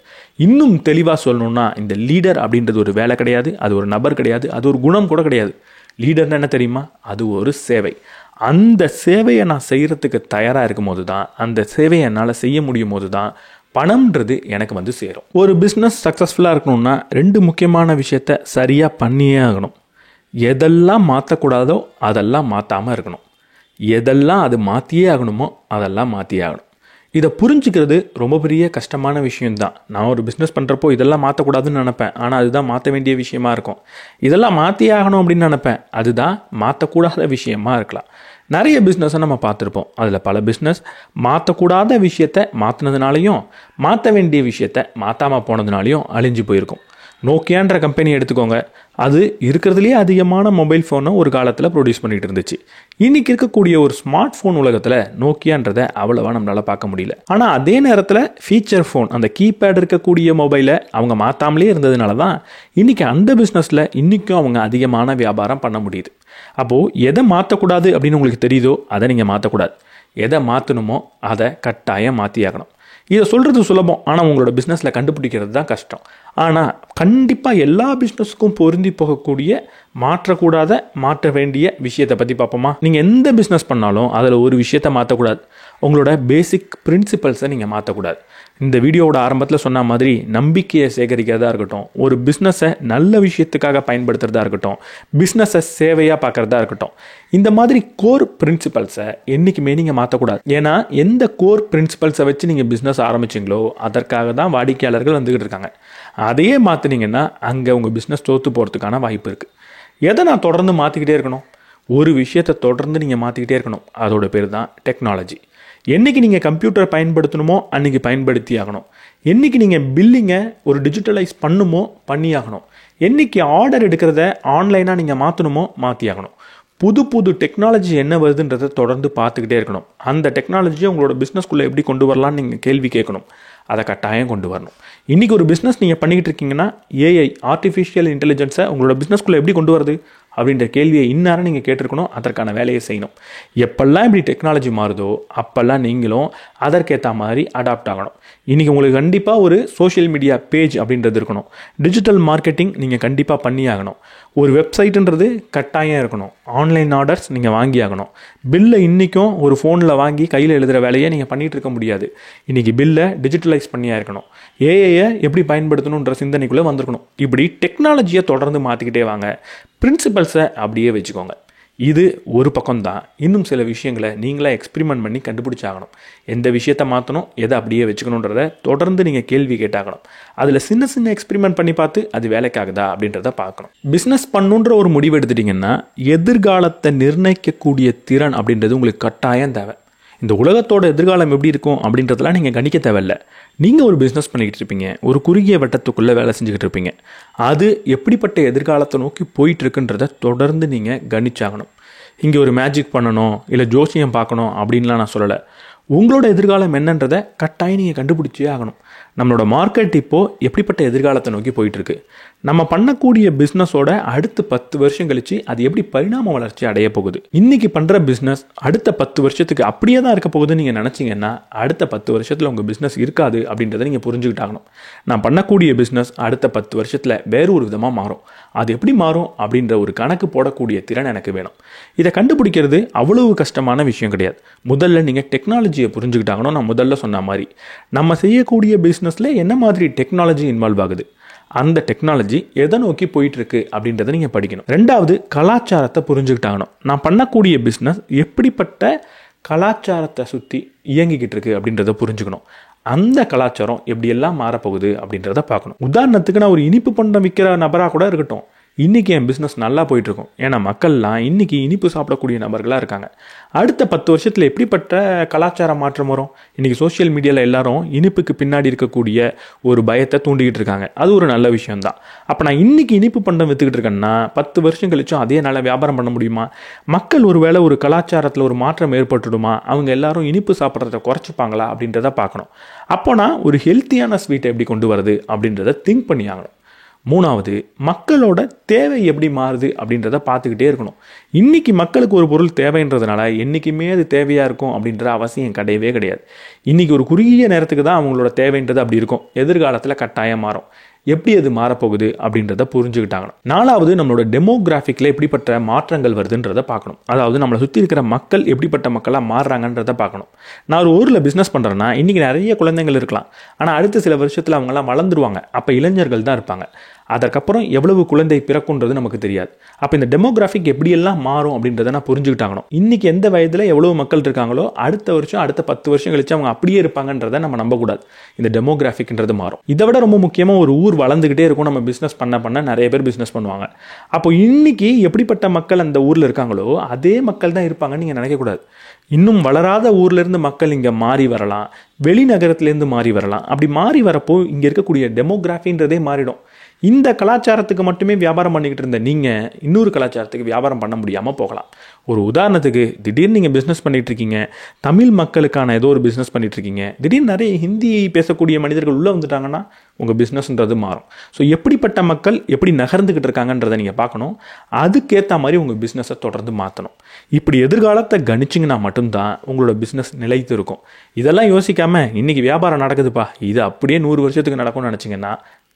இன்னும் தெளிவாக சொல்லணுன்னா இந்த லீடர் அப்படின்றது ஒரு வேலை கிடையாது, அது ஒரு நபர் கிடையாது, அது ஒரு குணம் கூட கிடையாது. லீடர்னு என்ன தெரியுமா? அது ஒரு சேவை. அந்த சேவையை நான் செய்கிறதுக்கு தயாராக இருக்கும் போது தான், அந்த சேவையை என்னால் செய்ய முடியும் போது தான் பணம்ன்றது எனக்கு வந்து சேரும். ஒரு பிஸ்னஸ் சக்ஸஸ்ஃபுல்லாக இருக்கணும்னா 2 முக்கியமான விஷயத்த சரியாக பண்ணியே ஆகணும். எதெல்லாம் மாற்றக்கூடாதோ அதெல்லாம் மாற்றாமல் இருக்கணும். எதெல்லாம் அது மாற்றியே ஆகணுமோ அதெல்லாம் மாற்றியே ஆகணும். இதை புரிஞ்சுக்கிறது ரொம்ப பெரிய கஷ்டமான விஷயம்தான். நான் ஒரு பிஸ்னஸ் பண்ணுறப்போ இதெல்லாம் மாற்றக்கூடாதுன்னு நினப்பேன், ஆனால் அதுதான் மாற்ற வேண்டிய விஷயமா இருக்கும். இதெல்லாம் மாற்றியே ஆகணும் அப்படின்னு நினப்பேன், அதுதான் மாற்றக்கூடாத விஷயமா இருக்கலாம். நிறைய பிஸ்னஸை நம்ம பார்த்துருப்போம். அதில் பல பிஸ்னஸ் மாற்றக்கூடாத விஷயத்தை மாற்றினதுனாலையும் மாற்ற வேண்டிய விஷயத்தை மாற்றாமல் போனதுனாலையும் அழிஞ்சு போயிருக்கும். நோக்கியான்ற கம்பெனி எடுத்துக்கோங்க. அது இருக்கிறதுலேயே அதிகமான மொபைல் ஃபோனை ஒரு காலத்தில் ப்ரொடியூஸ் பண்ணிகிட்டு இருந்துச்சு. இன்றைக்கி இருக்கக்கூடிய ஒரு ஸ்மார்ட் ஃபோன் உலகத்தில் நோக்கியான்றதை அவ்வளோவா நம்மளால் பார்க்க முடியல. ஆனால் அதே நேரத்தில் ஃபீச்சர் ஃபோன், அந்த கீபேட் இருக்கக்கூடிய மொபைலை அவங்க மாற்றாமலே இருந்ததுனால தான் இன்றைக்கி அந்த பிஸ்னஸில் இன்றைக்கும் அவங்க அதிகமான வியாபாரம் பண்ண முடியுது. அப்போது எதை மாற்றக்கூடாது அப்படின்னு உங்களுக்கு தெரியுதோ அதை நீங்கள் மாற்றக்கூடாது. எதை மாற்றணுமோ அதை கட்டாயம் மாற்றியாகணும். இதை சொல்கிறது சுலபம், ஆனால் உங்களோட பிஸ்னஸில் கண்டுபிடிக்கிறது தான் கஷ்டம். ஆனால் கண்டிப்பாக எல்லா பிஸ்னஸுக்கும் பொருந்தி போகக்கூடிய மாற்றக்கூடாத மாற்ற வேண்டிய விஷயத்தை பற்றி பார்ப்போமா? நீங்கள் எந்த பிஸ்னஸ் பண்ணாலும் அதில் ஒரு விஷயத்தை மாற்றக்கூடாது. உங்களோட பேசிக் பிரின்சிபல்ஸை நீங்கள் மாற்றக்கூடாது. இந்த வீடியோவோட ஆரம்பத்தில் சொன்ன மாதிரி நம்பிக்கையை சேகரிக்கிறதா இருக்கட்டும், ஒரு பிஸ்னஸை நல்ல விஷயத்துக்காக பயன்படுத்துகிறதா இருக்கட்டும், பிஸ்னஸை சேவையாக பார்க்குறதா இருக்கட்டும், இந்த மாதிரி கோர் பிரின்சிபல்ஸை என்றைக்குமே நீங்கள் மாற்றக்கூடாது. ஏன்னா எந்த கோர் பிரின்சிபல்ஸை வச்சு நீங்கள் பிஸ்னஸ் ஆரம்பிச்சிங்களோ அதற்காக தான் வாடிக்கையாளர்கள் வந்துக்கிட்டு இருக்காங்க. அதையே மாற்றினீங்கன்னா அங்கே உங்கள் பிஸ்னஸ் தோற்று போகிறதுக்கான வாய்ப்பு இருக்குது. எதை நான் தொடர்ந்து மாற்றிக்கிட்டே இருக்கணும்? ஒரு விஷயத்தை தொடர்ந்து நீங்கள் மாற்றிக்கிட்டே இருக்கணும். அதோட பேர் தான் டெக்னாலஜி. என்றைக்கு நீங்கள் கம்ப்யூட்டர் பயன்படுத்தணுமோ அன்றைக்கி பயன்படுத்தி ஆகணும். என்றைக்கு நீங்கள் பில்லிங்கை ஒரு டிஜிட்டலைஸ் பண்ணுமோ பண்ணியாகணும். என்றைக்கு ஆர்டர் எடுக்கிறத ஆன்லைனாக நீங்கள் மாற்றணுமோ மாற்றி ஆகணும். புது புது டெக்னாலஜி என்ன வருதுன்றதை தொடர்ந்து பார்த்துக்கிட்டே இருக்கணும். அந்த டெக்னாலஜியை உங்களோட பிஸ்னஸ்குள்ளே எப்படி கொண்டு வரலான்னு நீங்கள் கேள்வி கேட்கணும். அதை கட்டாயம் கொண்டு வரணும். இன்றைக்கி ஒரு பிஸ்னஸ் நீங்கள் பண்ணிக்கிட்டு இருக்கீங்கன்னா ஏஐ, ஆர்டிஃபிஷியல் இன்டெலிஜென்ஸை உங்களோட பிஸ்னஸ்குள்ளே எப்படி கொண்டு வருது அப்படின்ற கேள்வியை இந்நேரம் நீங்கள் கேட்டிருக்கணும். அதற்கான வேலையை செய்யணும். எப்பெல்லாம் இப்படி டெக்னாலஜி மாறுதோ அப்போல்லாம் நீங்களும் அதற்கேற்ற மாதிரி அடாப்ட் ஆகணும். இன்றைக்கி உங்களுக்கு கண்டிப்பாக ஒரு சோஷியல் மீடியா பேஜ் அப்படின்றது இருக்கணும். டிஜிட்டல் மார்க்கெட்டிங் நீங்கள் கண்டிப்பாக பண்ணி ஆகணும். ஒரு வெப்சைட்டுன்றது கட்டாயம் இருக்கணும். ஆன்லைன் ஆர்டர்ஸ் நீங்கள் வாங்கி ஆகணும். பில்லை இன்றைக்கும் ஒரு ஃபோனில் வாங்கி கையில் எழுதுகிற வேலையை நீங்கள் பண்ணிகிட்டு இருக்க முடியாது. இன்றைக்கி பில்லை டிஜிட்டலைஸ் பண்ணியாக இருக்கணும். ஏஐயை எப்படி பயன்படுத்தணுன்ற சிந்தனைக்குள்ளே வந்திருக்கணும். இப்படி டெக்னாலஜியை தொடர்ந்து மாற்றிக்கிட்டே வாங்க. பிரின்சிபல்ஸை அப்படியே வச்சுக்கோங்க. இது ஒரு பக்கம்தான். இன்னும் சில விஷயங்களை நீங்களாக எக்ஸ்பிரிமெண்ட் பண்ணி கண்டுபிடிச்சாகணும். எந்த விஷயத்தை மாற்றணும், எதை அப்படியே வச்சுக்கணுன்றத தொடர்ந்து நீங்கள் கேள்வி கேட்டாகணும். அதில் சின்ன சின்ன எக்ஸ்பிரிமெண்ட் பண்ணி பார்த்து அது வேலைக்காகுதா அப்படின்றத பார்க்கணும். பிஸ்னஸ் பண்ணுன்ற ஒரு முடிவு எடுத்துட்டிங்கன்னா எதிர்காலத்தை நிர்ணயிக்கக்கூடிய திறன் அப்படின்றது உங்களுக்கு கட்டாயம் தேவை. இந்த உலகத்தோட எதிர்காலம் எப்படி இருக்கும் அப்படின்றதெல்லாம் நீங்கள் கணிக்க தேவையில்லை. நீங்கள் ஒரு பிஸ்னஸ் பண்ணிக்கிட்டு இருப்பீங்க, ஒரு குறுகிய வட்டத்துக்குள்ளே வேலை செஞ்சுக்கிட்டு இருப்பீங்க. அது எப்படிப்பட்ட எதிர்காலத்தை நோக்கி போயிட்டுருக்குன்றதை தொடர்ந்து நீங்கள் கணிச்சாகணும். இங்கே ஒரு மேஜிக் பண்ணணும், இல்லை ஜோசியம் பார்க்கணும் அப்படின்லாம் நான் சொல்லலை. உங்களோட எதிர்காலம் என்னன்றதை கட்டாயம் நீங்கள் கண்டுபிடிச்சே ஆகணும். நம்மளோட மார்க்கெட் இப்போது எப்படிப்பட்ட எதிர்காலத்தை நோக்கி போயிட்டுருக்கு, நம்ம பண்ணக்கூடிய பிஸ்னஸோட அடுத்த 10 வருஷம் கழித்து அது எப்படி பரிணாம வளர்ச்சி அடைய போகுது, இன்றைக்கி பண்ணுற பிஸ்னஸ் அடுத்த 10 வருஷத்துக்கு அப்படியே தான் இருக்க போகுதுன்னு நீங்கள் நினச்சிங்கன்னா அடுத்த 10 வருஷத்தில் உங்கள் பிஸ்னஸ் இருக்காது அப்படின்றத நீங்கள் புரிஞ்சுக்கிட்டாகணும். நான் பண்ணக்கூடிய பிஸ்னஸ் அடுத்த 10 வருஷத்தில் வேறு ஒரு விதமாக மாறும். அது எப்படி மாறும் அப்படின்ற ஒரு கணக்கு போடக்கூடிய திறன் எனக்கு வேணும். இதை கண்டுபிடிக்கிறது அவ்வளவு கஷ்டமான விஷயம் கிடையாது. முதல்ல நீங்கள் டெக்னாலஜியை புரிஞ்சுக்கிட்டாங்கன்னு நான் முதல்ல சொன்ன மாதிரி நம்ம செய்யக்கூடிய பிஸ்னஸில் என்ன மாதிரி டெக்னாலஜி இன்வால்வ் ஆகுது, அந்த டெக்னாலஜி எதை நோக்கி போயிட்டுருக்கு அப்படின்றத நீங்கள் படிக்கணும். ரெண்டாவது, கலாச்சாரத்தை புரிஞ்சுக்கிட்டாகணும். நான் பண்ணக்கூடிய பிஸ்னஸ் எப்படிப்பட்ட கலாச்சாரத்தை சுற்றி இயங்கிக்கிட்டு இருக்கு அப்படின்றத புரிஞ்சுக்கணும். அந்த கலாச்சாரம் எப்படியெல்லாம் மாறப்போகுது அப்படின்றத பார்க்கணும். உதாரணத்துக்கு நான் ஒரு இனிப்பு பண்டம் விற்கிற நபராக கூட இருக்கட்டும், இன்றைக்கி என் பிஸ்னஸ் நல்லா போயிட்டுருக்கும். ஏன்னா மக்கள்லாம் இன்றைக்கி இனிப்பு சாப்பிடக்கூடிய நபர்களாக இருக்காங்க. அடுத்த 10 வருஷத்தில் எப்படிப்பட்ட கலாச்சார மாற்றம் வரும்? இன்றைக்கி சோஷியல் மீடியாவில் எல்லாரும் இனிப்புக்கு பின்னாடி இருக்கக்கூடிய ஒரு பயத்தை தூண்டிக்கிட்டு இருக்காங்க. அது ஒரு நல்ல விஷயம்தான். அப்போ நான் இன்றைக்கி இனிப்பு பண்டம் விற்றுக்கிட்டு இருக்கேன்னா 10 வருஷம் கழிச்சும் அதே நல்லா வியாபாரம் பண்ண முடியுமா? மக்கள் ஒரு வேளை ஒரு கலாச்சாரத்தில் ஒரு மாற்றம் ஏற்பட்டுடுமா? அவங்க எல்லாரும் இனிப்பு சாப்பிட்றத குறைச்சிப்பாங்களா அப்படின்றத பார்க்கணும். அப்போ நான் ஒரு ஹெல்த்தியான ஸ்வீட்டை எப்படி கொண்டு வருது அப்படின்றத திங்க் பண்ணி ஆகணும். மூணாவது, மக்களோட தேவை எப்படி மாறுது அப்படின்றத பார்த்துக்கிட்டே இருக்கணும். இன்றைக்கி மக்களுக்கு ஒரு பொருள் தேவைன்றதுனால என்றைக்குமே அது தேவையாக இருக்கும் அப்படின்ற அவசியம் கிடையவே கிடையாது. இன்றைக்கி ஒரு குறுகிய நேரத்துக்கு தான் அவங்களோட தேவைன்றது அப்படி இருக்கும். எதிர்காலத்தில் கட்டாயம் மாறும். எப்படி அது மாறப்போகுது அப்படின்றத புரிஞ்சுக்கிட்டாங்க. நாலாவது, நம்மளோட டெமோகிராஃபிக்கில் எப்படிப்பட்ட மாற்றங்கள் வருதுன்றதை பார்க்கணும். அதாவது நம்மளை சுற்றி இருக்கிற மக்கள் எப்படிப்பட்ட மக்களாக மாறுறாங்கன்றதை பார்க்கணும். நான் ஒரு ஊரில் பிஸ்னஸ் பண்ணுறேன்னா இன்றைக்கி நிறைய குழந்தைகள் இருக்கலாம், ஆனால் அடுத்த சில வருஷத்தில் அவங்கெல்லாம் வளர்ந்துருவாங்க. அப்போ இளைஞர்கள் தான் இருப்பாங்க. அதற்கப்புறம் எவ்வளவு குழந்தை பிறக்குன்றது நமக்கு தெரியாது. அப்போ இந்த டெமோகிராஃபிக் எப்படியெல்லாம் மாறும் அப்படின்றத நான் புரிஞ்சுக்கிட்டாங்கணும். இன்றைக்கி எந்த வயதில் எவ்வளவு மக்கள் இருக்காங்களோ அடுத்த வருஷம் அடுத்த 10 வருஷம் கழிச்சு அவங்க அப்படியே இருப்பாங்கன்றதை நம்ம நம்பக்கூடாது. இந்த டெமோகிராஃபிக்ன்றது மாறும். இதை விட ரொம்ப முக்கியமாக ஒரு ஊர் வளர்ந்துக்கிட்டே இருக்கும். நம்ம பிஸ்னஸ் பண்ண நிறைய பேர் பிஸ்னஸ் பண்ணுவாங்க. அப்போ இன்னைக்கு எப்படிப்பட்ட மக்கள் அந்த ஊரில் இருக்காங்களோ அதே மக்கள் தான் இருப்பாங்கன்னு நீங்கள் நினைக்கக்கூடாது. இன்னும் வளராத ஊர்லேருந்து மக்கள் இங்கே மாறி வரலாம், வெளிநகரத்துலேருந்து மாறி வரலாம். அப்படி மாறி வரப்போ இங்கே இருக்கக்கூடிய டெமோகிராஃபின்றதே மாறிடும். இந்த கலாச்சாரத்துக்கு மட்டுமே வியாபாரம் பண்ணிக்கிட்டு இருந்த நீங்கள் இன்னொரு கலாச்சாரத்துக்கு வியாபாரம் பண்ண முடியாமல் போகலாம். ஒரு உதாரணத்துக்கு, திடீர்னு நீங்கள் பிஸ்னஸ் பண்ணிகிட்டு இருக்கீங்க, தமிழ் மக்களுக்கான ஏதோ ஒரு பிஸ்னஸ் பண்ணிகிட்டு இருக்கீங்க, திடீர்னு நிறைய ஹிந்தி பேசக்கூடிய மனிதர்கள் உள்ளே வந்துட்டாங்கன்னா உங்கள் பிஸ்னஸ்ன்றது மாறும். ஸோ எப்படிப்பட்ட மக்கள் எப்படி நகர்ந்துக்கிட்டு இருக்காங்கன்றதை நீங்கள் பார்க்கணும். அதுக்கேற்ற மாதிரி உங்கள் பிஸ்னஸை தொடர்ந்து மாற்றணும். இப்படி எதிர்காலத்தை கணிச்சிங்கன்னா மட்டும்தான் உங்களோட பிஸ்னஸ் நிலைத்து இருக்கும். இதெல்லாம் யோசிக்காமல் இன்றைக்கி வியாபாரம் நடக்குதுப்பா, இது அப்படியே 100 வருஷத்துக்கு நடக்கும்னு நினச்சிங்கன்னா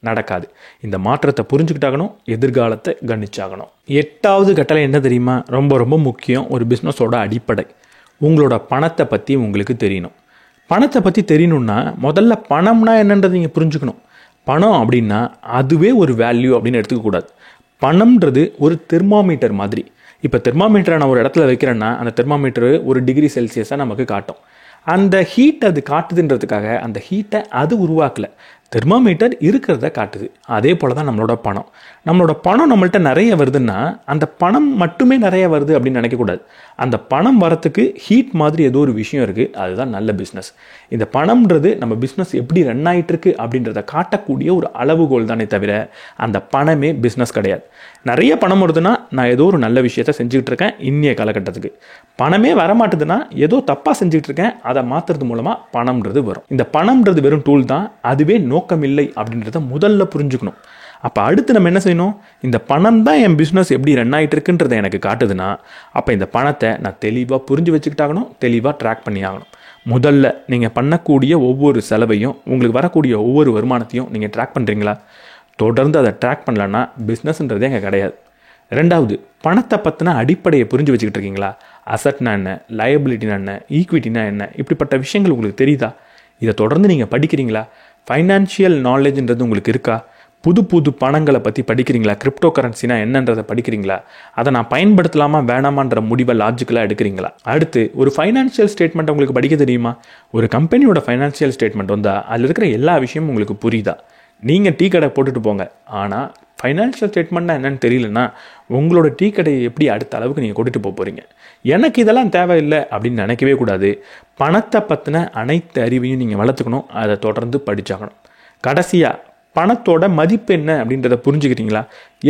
நடக்காது. இந்த மாற்றத்தை புரிஞ்சுக்கிட்டாகணும், எதிர்காலத்தை கணிச்சாகணும். 8வது கட்டளை என்ன தெரியுமா? ரொம்ப ரொம்ப முக்கியம். ஒரு பிஸ்னஸோட அடிப்படை உங்களோட பணத்தை பற்றி உங்களுக்கு தெரியணும். பணத்தை பற்றி தெரியணும்னா முதல்ல பணம்னா என்னன்றதை நீங்கள் புரிஞ்சுக்கணும். பணம் அப்படின்னா அதுவே ஒரு வேல்யூ அப்படின்னு எடுத்துக்கக்கூடாது. பணம்ன்றது ஒரு தெர்மாமீட்டர் மாதிரி. இப்போ தெர்மாமீட்டரை நான் ஒரு இடத்துல வைக்கிறேன்னா அந்த தெர்மாமீட்டரு 1 டிகிரி செல்சியஸை நமக்கு காட்டும். அந்த ஹீட் அது காட்டுதுன்றதுக்காக அந்த ஹீட்டை அது உருவாக்கலை, தெர்மாமீட்டர் இருக்கிறத காட்டுது. அதே போல் தான் நம்மளோட பணம். நம்மளோட பணம் நம்மள்கிட்ட நிறைய வருதுன்னா அந்த பணம் மட்டுமே நிறைய வருது அப்படின்னு நினைக்கக்கூடாது. அந்த பணம் வரத்துக்கு ஹீட் மாதிரி ஏதோ ஒரு விஷயம் இருக்குது, அதுதான் நல்ல பிஸ்னஸ். இந்த பணம்ன்றது நம்ம பிஸ்னஸ் எப்படி ரன் ஆகிட்டுருக்கு அப்படின்றத காட்டக்கூடிய ஒரு அளவுகோல் தானே தவிர அந்த பணமே பிஸ்னஸ் கிடையாது. நிறைய பணம் வருதுன்னா நான் ஏதோ ஒரு நல்ல விஷயத்தை செஞ்சுக்கிட்டு இருக்கேன். இன்னைய காலகட்டத்துக்கு பணமே வரமாட்டுதுன்னா ஏதோ தப்பாக செஞ்சுக்கிட்டு இருக்கேன், அதை மாற்றுறது மூலமாக பணம்ன்றது வரும். இந்த பணம்ன்றது வெறும் டூல் தான், அதுவே நோக்கம் இல்லை அப்படின்றத முதல்ல புரிஞ்சுக்கணும். அப்போ அடுத்து நம்ம என்ன செய்யணும்? இந்த பணம் தான் என் பிஸ்னஸ் எப்படி ரன் ஆகிட்டு இருக்குன்றதை எனக்கு காட்டுதுன்னா அப்போ இந்த பணத்தை நான் தெளிவாக புரிஞ்சு வச்சுக்கிட்டாகணும், தெளிவாக ட்ராக் பண்ணி ஆகணும். முதல்ல நீங்கள் பண்ணக்கூடிய ஒவ்வொரு செலவையும், உங்களுக்கு வரக்கூடிய ஒவ்வொரு வருமானத்தையும் நீங்கள் ட்ராக் பண்ணுறீங்களா? தொடர்ந்து அதை ட்ராக் பண்ணலன்னா பிஸ்னஸ்ன்றதே அங்கே கிடையாது. 2வது, பணத்தை பற்றின அடிப்படையை புரிஞ்சு வச்சுக்கிட்டு இருக்கீங்களா? அசட்னா என்ன, லயபிலிட்டினா என்ன, ஈக்விட்டினா என்ன, இப்படிப்பட்ட விஷயங்கள் உங்களுக்கு தெரியுதா? இதை தொடர்ந்து நீங்கள் படிக்கிறீங்களா? ஃபைனான்ஷியல் நாலேஜ்ன்றது உங்களுக்கு இருக்கா? புது புது பணங்களை பற்றி படிக்கிறீங்களா? கிரிப்டோ கரன்சினா என்னன்றதை படிக்கிறீங்களா? அதை நான் பயன்படுத்தலாமா வேணாமான்ற முடிவை லாஜிக்கலாக எடுக்கிறீங்களா? அடுத்து, ஒரு ஃபைனான்ஷியல் ஸ்டேட்மெண்ட் உங்களுக்கு படிக்க தெரியுமா? ஒரு கம்பெனியோட ஃபைனான்ஷியல் ஸ்டேட்மெண்ட் வந்தால் அதில் இருக்கிற எல்லா விஷயமும் உங்களுக்கு புரியுதா? நீங்கள் டீ கடை போட்டுட்டு போங்க, ஆனால் ஃபைனான்ஷியல் ஸ்டேட்மெண்ட்னா என்னன்னு தெரியலன்னா உங்களோட டீ கடையை எப்படி அடுத்த அளவுக்கு நீங்கள் கொண்டுட்டு போக போகிறீங்க? எனக்கு இதெல்லாம் தேவையில்லை அப்படின்னு நினைக்கவே கூடாது. பணத்தை பற்றின அனைத்து அறிவையும் நீங்கள் வளர்த்துக்கணும், அதை தொடர்ந்து படிச்சாகணும். கடைசியாக, பணத்தோட மதிப்பு என்ன அப்படின்றத புரிஞ்சுக்கிட்டீங்களா?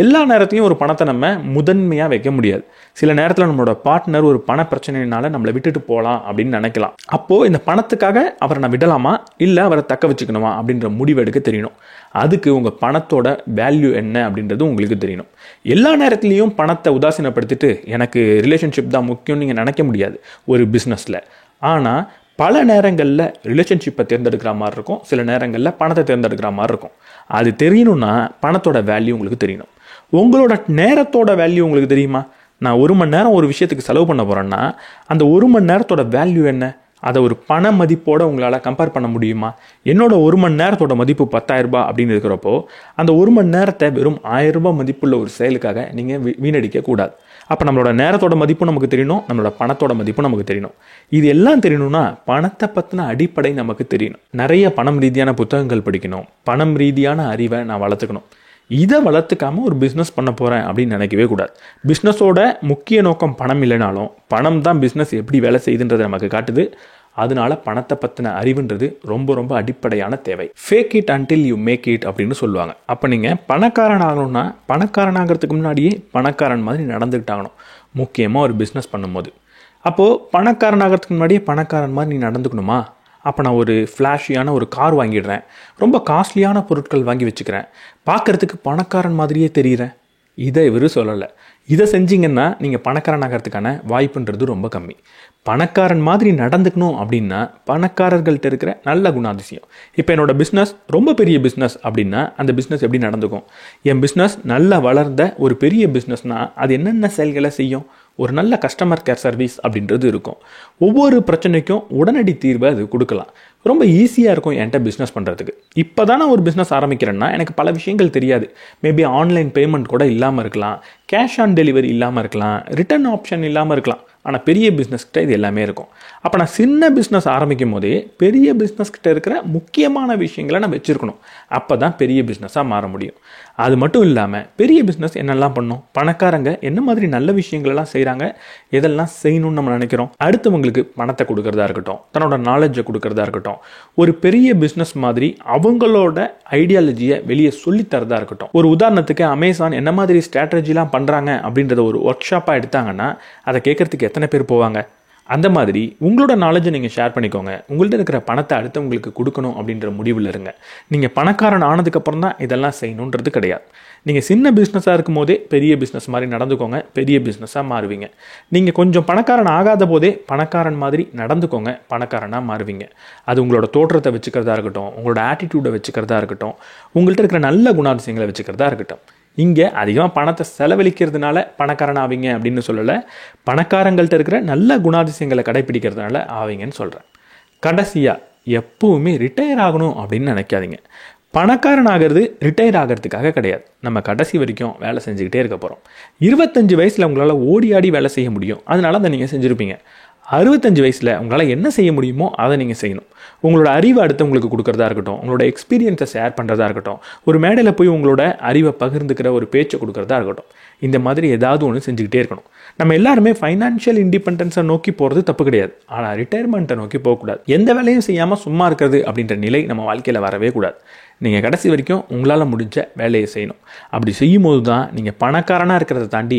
எல்லா நேரத்துலையும் ஒரு பணத்தை நம்ம முதன்மையாக வைக்க முடியாது. சில நேரத்தில் நம்மளோட பார்ட்னர் ஒரு பண பிரச்சனையினால நம்மளை விட்டுட்டு போகலாம் அப்படின்னு நினைக்கலாம். அப்போது இந்த பணத்துக்காக அவரை நான் விடலாமா இல்லை அவரை தக்க வச்சுக்கணுமா அப்படின்ற முடிவு எடுக்க தெரியணும். அதுக்கு உங்கள் பணத்தோட வேல்யூ என்ன அப்படின்றது உங்களுக்கு தெரியணும். எல்லா நேரத்துலையும் பணத்தை உதாசீனப்படுத்திட்டு எனக்கு ரிலேஷன்ஷிப் தான் முக்கியம்னு நீங்கள் நினைக்க முடியாது ஒரு பிஸ்னஸில். ஆனால் பல நேரங்களில் ரிலேஷன்ஷிப்பை தேர்ந்தெடுக்கிற மாதிரி இருக்கும், சில நேரங்களில் பணத்தை தேர்ந்தெடுக்கிற மாதிரி இருக்கும். அது தெரியணும்னா பணத்தோட வேல்யூ உங்களுக்கு தெரியணும். உங்களோட நேரத்தோட வேல்யூ உங்களுக்கு தெரியுமா? நான் 1 மணி நேரம் ஒரு விஷயத்துக்கு செலவு பண்ண போகிறேன்னா அந்த 1 மணி நேரத்தோட வேல்யூ என்ன? அதை ஒரு பண மதிப்போடு உங்களால் கம்பேர் பண்ண முடியுமா? என்னோட 1 மணி நேரத்தோட மதிப்பு 10,000 ரூபாய் அப்படின்னு இருக்கிறப்போ அந்த 1 மணி நேரத்தை வெறும் 1000 ரூபாய் மதிப்புள்ள ஒரு செயலுக்காக நீங்கள் வீணடிக்க கூடாது. அப்போ நம்மளோட நேரத்தோட மதிப்பும் நமக்கு தெரியணும், நம்மளோட பணத்தோட மதிப்பும் நமக்கு தெரியணும். இது எல்லாம் தெரியணும்னா பணத்தை பற்றின அடிப்படை நமக்கு தெரியணும். நிறைய பணம் ரீதியான புத்தகங்கள் படிக்கணும், பணம் ரீதியான அறிவை நான் வளர்த்துக்கணும். இதை வளர்த்துக்காமல் ஒரு பிஸ்னஸ் பண்ண போகிறேன் அப்படின்னு நினைக்கவே கூடாது. பிஸ்னஸோட முக்கிய நோக்கம் பணம் இல்லைனாலும் பணம் தான் பிஸ்னஸ் எப்படி வேலை செய்யுதுன்றதை நமக்கு காட்டுது. அதனால பணத்தை பற்றின அறிவுன்றது ரொம்ப ரொம்ப அடிப்படையான தேவை. Fake it until you make it அப்படின்னு சொல்லுவாங்க. அப்போ நீங்கள் பணக்காரன் ஆகணும்னா பணக்காரன் ஆகிறதுக்கு முன்னாடியே பணக்காரன் மாதிரி நடந்துக்கிட்டாகணும், முக்கியமாக ஒரு பிஸ்னஸ் பண்ணும்போது. அப்போது பணக்காரன் ஆகிறதுக்கு முன்னாடியே பணக்காரன் மாதிரி நீ நடந்துக்கணுமா? அப்போ நான் ஒரு ஃப்ளாஷியான ஒரு கார் வாங்கிடுறேன், ரொம்ப காஸ்ட்லியான பொருட்கள் வாங்கி வச்சுக்கிறேன், பார்க்குறதுக்கு பணக்காரன் மாதிரியே தெரிகிறேன். இதை இவர் சொல்லலை. இதை செஞ்சிங்கன்னா நீங்கள் பணக்காரன் ஆகிறதுக்கான வாய்ப்புன்றது ரொம்ப கம்மி. பணக்காரன் மாதிரி நடந்துக்கணும் அப்படின்னா பணக்காரர்கள்ட்ட இருக்கிற நல்ல குணாதிசயம். இப்போ என்னோட பிஸ்னஸ் ரொம்ப பெரிய பிஸ்னஸ் அப்படின்னா அந்த பிஸ்னஸ் எப்படி நடந்துக்கும்? என் பிஸ்னஸ் நல்லா வளர்ந்த ஒரு பெரிய பிஸ்னஸ்னால் அது என்னென்ன செயல்களை செய்யும்? ஒரு நல்ல கஸ்டமர் கேர் சர்வீஸ் அப்படின்றது இருக்கும். ஒவ்வொரு பிரச்சனைக்கும் உடனடி தீர்வை அது கொடுக்கலாம். ரொம்ப ஈஸியாக இருக்கும் என்கிட்ட பிஸ்னஸ் பண்ணுறதுக்கு. இப்போ தான் நான் ஒரு பிஸ்னஸ் ஆரம்பிக்கிறேன்னா எனக்கு பல விஷயங்கள் தெரியாது. மேபி ஆன்லைன் பேமெண்ட் கூட இல்லாமல் இருக்கலாம், கேஷ் ஆன் டெலிவரி இல்லாமல் இருக்கலாம், ரிட்டர்ன் ஆப்ஷன் இல்லாமல் இருக்கலாம். ஆனால் பெரிய பிஸ்னஸ்கிட்ட இது எல்லாமே இருக்கும். அப்போ நான் சின்ன பிஸ்னஸ் ஆரம்பிக்கும் போதே பெரிய பிஸ்னஸ்கிட்ட இருக்கிற முக்கியமான விஷயங்களை நான் வச்சுருக்கணும். அப்போ தான் பெரிய பிஸ்னஸாக மாற முடியும். அது மட்டும் இல்லாமல் பெரிய பிஸ்னஸ் என்னெல்லாம் பண்ணும், பணக்காரங்க என்ன மாதிரி நல்ல விஷயங்களெல்லாம் செய்கிறாங்க, எதெல்லாம் செய்யணும்னு நம்ம நினைக்கிறோம், அடுத்தவங்களுக்கு பணத்தை கொடுக்கறதா இருக்கட்டும், தன்னோட நாலேஜை கொடுக்கறதா இருக்கட்டும், ஒரு பெரிய பிஸ்னஸ் மாதிரி அவங்களோட ஐடியாலஜியை வெளியே சொல்லித்தரதா இருக்கட்டும். ஒரு உதாரணத்துக்கு அமேசான் என்ன மாதிரி ஸ்ட்ராட்டஜிலாம் பண்ணுறாங்க அப்படின்றத ஒரு ஒர்க் ஷாப்பாக எடுத்தாங்கன்னா அதை கேட்கறதுக்கு எத்தனை பேர் போவாங்க? அந்த மாதிரி உங்களோட நாலேஜை நீங்கள் ஷேர் பண்ணிக்கோங்க. உங்கள்கிட்ட இருக்கிற பணத்தை அடுத்தவங்களுக்கு கொடுக்கணும் அப்படின்ற முடிவில் இருங்க. நீங்கள் பணக்காரன் ஆனதுக்கப்புறம் தான் இதெல்லாம் செய்யணுன்றது கிடையாது. நீங்கள் சின்ன பிஸ்னஸாக இருக்கும் போதே பெரிய பிஸ்னஸ் மாதிரி நடந்துக்கோங்க, பெரிய பிஸ்னஸாக மாறுவீங்க. நீங்கள் கொஞ்சம் பணக்காரன் ஆகாத போதே பணக்காரன் மாதிரி நடந்துக்கோங்க, பணக்காரனாக மாறுவீங்க. அது உங்களோட தோற்றத்தை வச்சுக்கிறதா இருக்கட்டும், உங்களோட ஆட்டிடியூடை வச்சுக்கிறதா இருக்கட்டும், உங்கள்கிட்ட இருக்கிற நல்ல குணாதிசயங்களை வச்சுக்கிறதா இருக்கட்டும். இங்கே அதிகமாக பணத்தை செலவழிக்கிறதுனால பணக்காரன் ஆவீங்க அப்படின்னு சொல்லலை, பணக்காரங்கள்ட்ட இருக்கிற நல்ல குணாதிசயங்களை கடைப்பிடிக்கிறதுனால ஆவீங்கன்னு சொல்கிறேன். கடைசியாக எப்பவுமே ரிட்டையர் ஆகணும் அப்படின்னு நினைக்காதீங்க. பணக்காரன் ஆகிறது ரிட்டையர் ஆகிறதுக்காக கிடையாது. நம்ம கடைசி வரைக்கும் வேலை செஞ்சுக்கிட்டே இருக்க போகிறோம். 25 வயசில் உங்களால் ஓடி ஆடி வேலை செய்ய முடியும், அதனால அதை நீங்கள் செஞ்சுருப்பீங்க. 65 வயசில் உங்களால் என்ன செய்ய முடியுமோ அதை நீங்கள் செய்யணும். உங்களோட அறிவை அடுத்தவங்களுக்கு கொடுக்குறதா இருக்கட்டும், உங்களோட எக்ஸ்பீரியன்ஸை ஷேர் பண்ணுறதா இருக்கட்டும், ஒரு மேடையில் போய் உங்களோட அறிவை பகிர்ந்துக்கிற ஒரு பேச்சை கொடுக்குறதா இருக்கட்டும், இந்த மாதிரி ஏதாவது ஒன்று செஞ்சுக்கிட்டே இருக்கணும். நம்ம எல்லாருமே ஃபைனான்ஷியல் இண்டிபெண்டன்ஸை நோக்கி போகிறது தப்பு கிடையாது, ஆனால் ரிட்டையர்மெண்ட்டை நோக்கி போகக்கூடாது. எந்த வேலையும் செய்யாமல் சும்மா இருக்கிறது அப்படின்ற நிலை நம்ம வாழ்க்கையில் வரவே கூடாது. நீங்கள் கடைசி வரைக்கும் உங்களால் முடிஞ்ச வேலையை செய்யணும். அப்படி செய்யும் போது தான் நீங்கள் பணக்காரனாக இருக்கிறத தாண்டி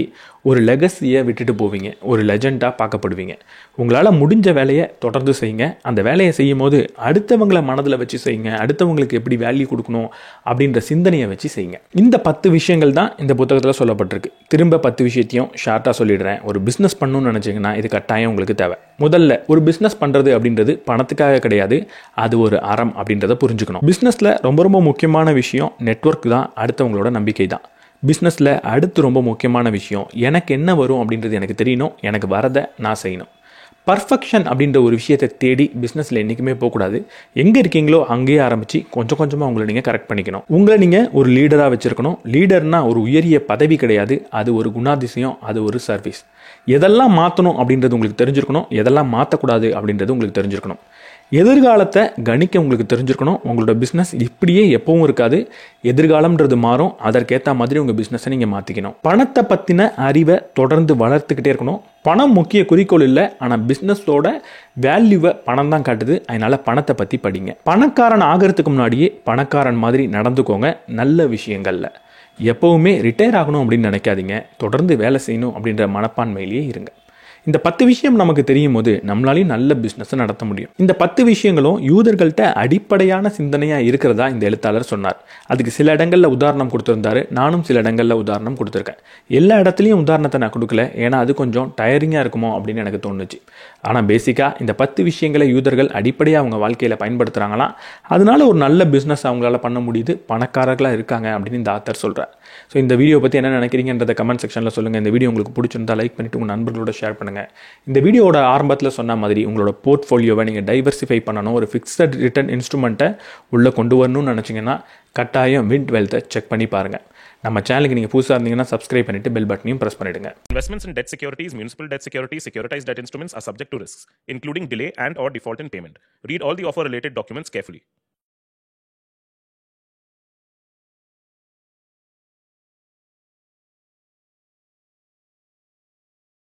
ஒரு லெகசியை விட்டுட்டு போவீங்க, ஒரு லெஜெண்டாக பார்க்கப்படுவீங்க. உங்களால் முடிஞ்ச வேலையை தொடர்ந்து செய்யுங்க. அந்த வேலையை செய்யும் போது அடுத்தவங்களை மனதில் வச்சு செய்யுங்க, அடுத்தவங்களுக்கு எப்படி வேல்யூ கொடுக்கணும் அப்படின்ற சிந்தனையை வச்சு செய்யுங்க. இந்த 10 விஷயங்கள் தான் இந்த புத்தகத்தில் சொல்லப்பட்டிருக்கு. திரும்ப 10 விஷயத்தையும் ஷார்ட்டாக சொல்லிடுறேன். ஒரு பிஸ்னஸ் பண்ணணும்னு நினச்சிங்கன்னா இது கட்டாயம் உங்களுக்கு தேவை. முதல்ல ஒரு பிஸ்னஸ் பண்ணுறது அப்படின்றது பணத்துக்காக கிடையாது, அது ஒரு அறம் அப்படின்றத புரிஞ்சுக்கணும். பிஸ்னஸில் ரொம்ப முக்கியமான விஷயம் நெட்வொர்க் தான், அடுத்தவங்களோட நம்பிக்கை தான். பிஸ்னஸில் அடுத்து ரொம்ப முக்கியமான விஷயம் எனக்கு என்ன வரும் அப்படின்றது எனக்கு தெரியணும், எனக்கு வரதை நான் செய்யணும். பர்ஃபெக்ஷன் அப்படின்ற ஒரு விஷயத்தை தேடி பிஸ்னஸில் என்றைக்குமே போகக்கூடாது. எங்கே இருக்கீங்களோ அங்கேயே ஆரம்பித்து கொஞ்சம் கொஞ்சமாக உங்களை நீங்கள் கரெக்ட் பண்ணிக்கணும். உங்களை நீங்கள் ஒரு லீடராக வச்சுருக்கணும். லீடர்னால் ஒரு உயரிய பதவி கிடையாது, அது ஒரு குணாதிசயம், அது ஒரு சர்வீஸ். எதெல்லாம் மாற்றணும் அப்படின்றது உங்களுக்கு தெரிஞ்சிருக்கணும், எதெல்லாம் மாற்றக்கூடாது அப்படின்றது உங்களுக்கு தெரிஞ்சிருக்கணும். எதிர்காலத்தை கணிக்க உங்களுக்கு தெரிஞ்சிருக்கணும். உங்களோட பிஸ்னஸ் இப்படியே எப்பவும் இருக்காது, எதிர்காலம்ன்றது மாறும். அதற்கேற்ற மாதிரி உங்கள் பிஸ்னஸை நீங்கள் மாற்றிக்கணும். பணத்தை பற்றின அறிவை தொடர்ந்து வளர்த்துக்கிட்டே இருக்கணும். பணம் முக்கிய குறிக்கோள் இல்லை, ஆனால் பிஸ்னஸோட வேல்யூவை பணம் தான் காட்டுது. அதனால் பணத்தை பற்றி படிங்க. பணக்காரன் ஆகிறதுக்கு முன்னாடியே பணக்காரன் மாதிரி நடந்துக்கோங்க. நல்ல விஷயங்களில் எப்போவுமே ரிட்டையர் ஆகணும் அப்படின்னு நினைக்காதீங்க, தொடர்ந்து வேலை செய்யணும் அப்படின்ற மனப்பான்மையிலேயே இருங்க. இந்த 10 விஷயம் நமக்கு தெரியும் போது நம்மளாலையும் நல்ல பிஸ்னஸை நடத்த முடியும். இந்த 10 விஷயங்களும் யூதர்கள்ட்ட அடிப்படையான சிந்தனையாக இருக்கிறதா இந்த எழுத்தாளர் சொன்னார். அதுக்கு சில இடங்களில் உதாரணம் கொடுத்துருந்தாரு, நானும் சில இடங்களில் உதாரணம் கொடுத்துருக்கேன். எல்லா இடத்துலையும் உதாரணத்தை நான் கொடுக்கல, ஏன்னா அது கொஞ்சம் டயரிங்காக இருக்குமோ அப்படின்னு எனக்கு தோணுச்சு. ஆனால் பேசிக்காக இந்த 10 விஷயங்களை யூதர்கள் அடிப்படையாக அவங்க வாழ்க்கையில் பயன்படுத்துகிறாங்களாம். அதனால ஒரு நல்ல பிஸ்னஸ் அவங்களால பண்ண முடியுது, பணக்காரர்களாக இருக்காங்க அப்படின்னு இந்த ஆத்தர் சொல்கிறார். ஸோ இந்த வீடியோ பற்றி என்ன நினைக்கிறீங்கன்றத கமெண்ட் செக்ஷனில் சொல்லுங்கள். இந்த வீடியோ உங்களுக்கு பிடிச்சிருந்தா லைக் பண்ணிவிட்டு உங்கள் நண்பர்களோட ஷேர் பண்ணுங்கள். இந்த வீடியோட ஆரம்பத்தில் சொன்ன மாதிரி உங்களோட போர்ட்ஃபோலியோவை நீங்கள் டைவர்சிஃபை பண்ணணும், ஒரு ஃபிக்ஸட் ரிட்டர்ன் இன்ஸ்ட்ருமெண்ட்டை உள்ளே கொண்டு வரணும்னு நினச்சிங்கன்னா கட்டாயம் விண்ட் வெல்த்தை செக் பண்ணி பாருங்கள். நம்ம சேனலுக்கு நீங்கள் புதுசாக இருந்தீங்கன்னா சப்ஸ்கிரைப் பண்ணிட்டு பெல் பட்டனையும் ப்ரெஸ் பண்ணிடுங்க. Investments in debt securities, municipal debt securities, securitized debt instruments are subject to risks, including delay and/or default in payment. Read all the offer related documents carefully.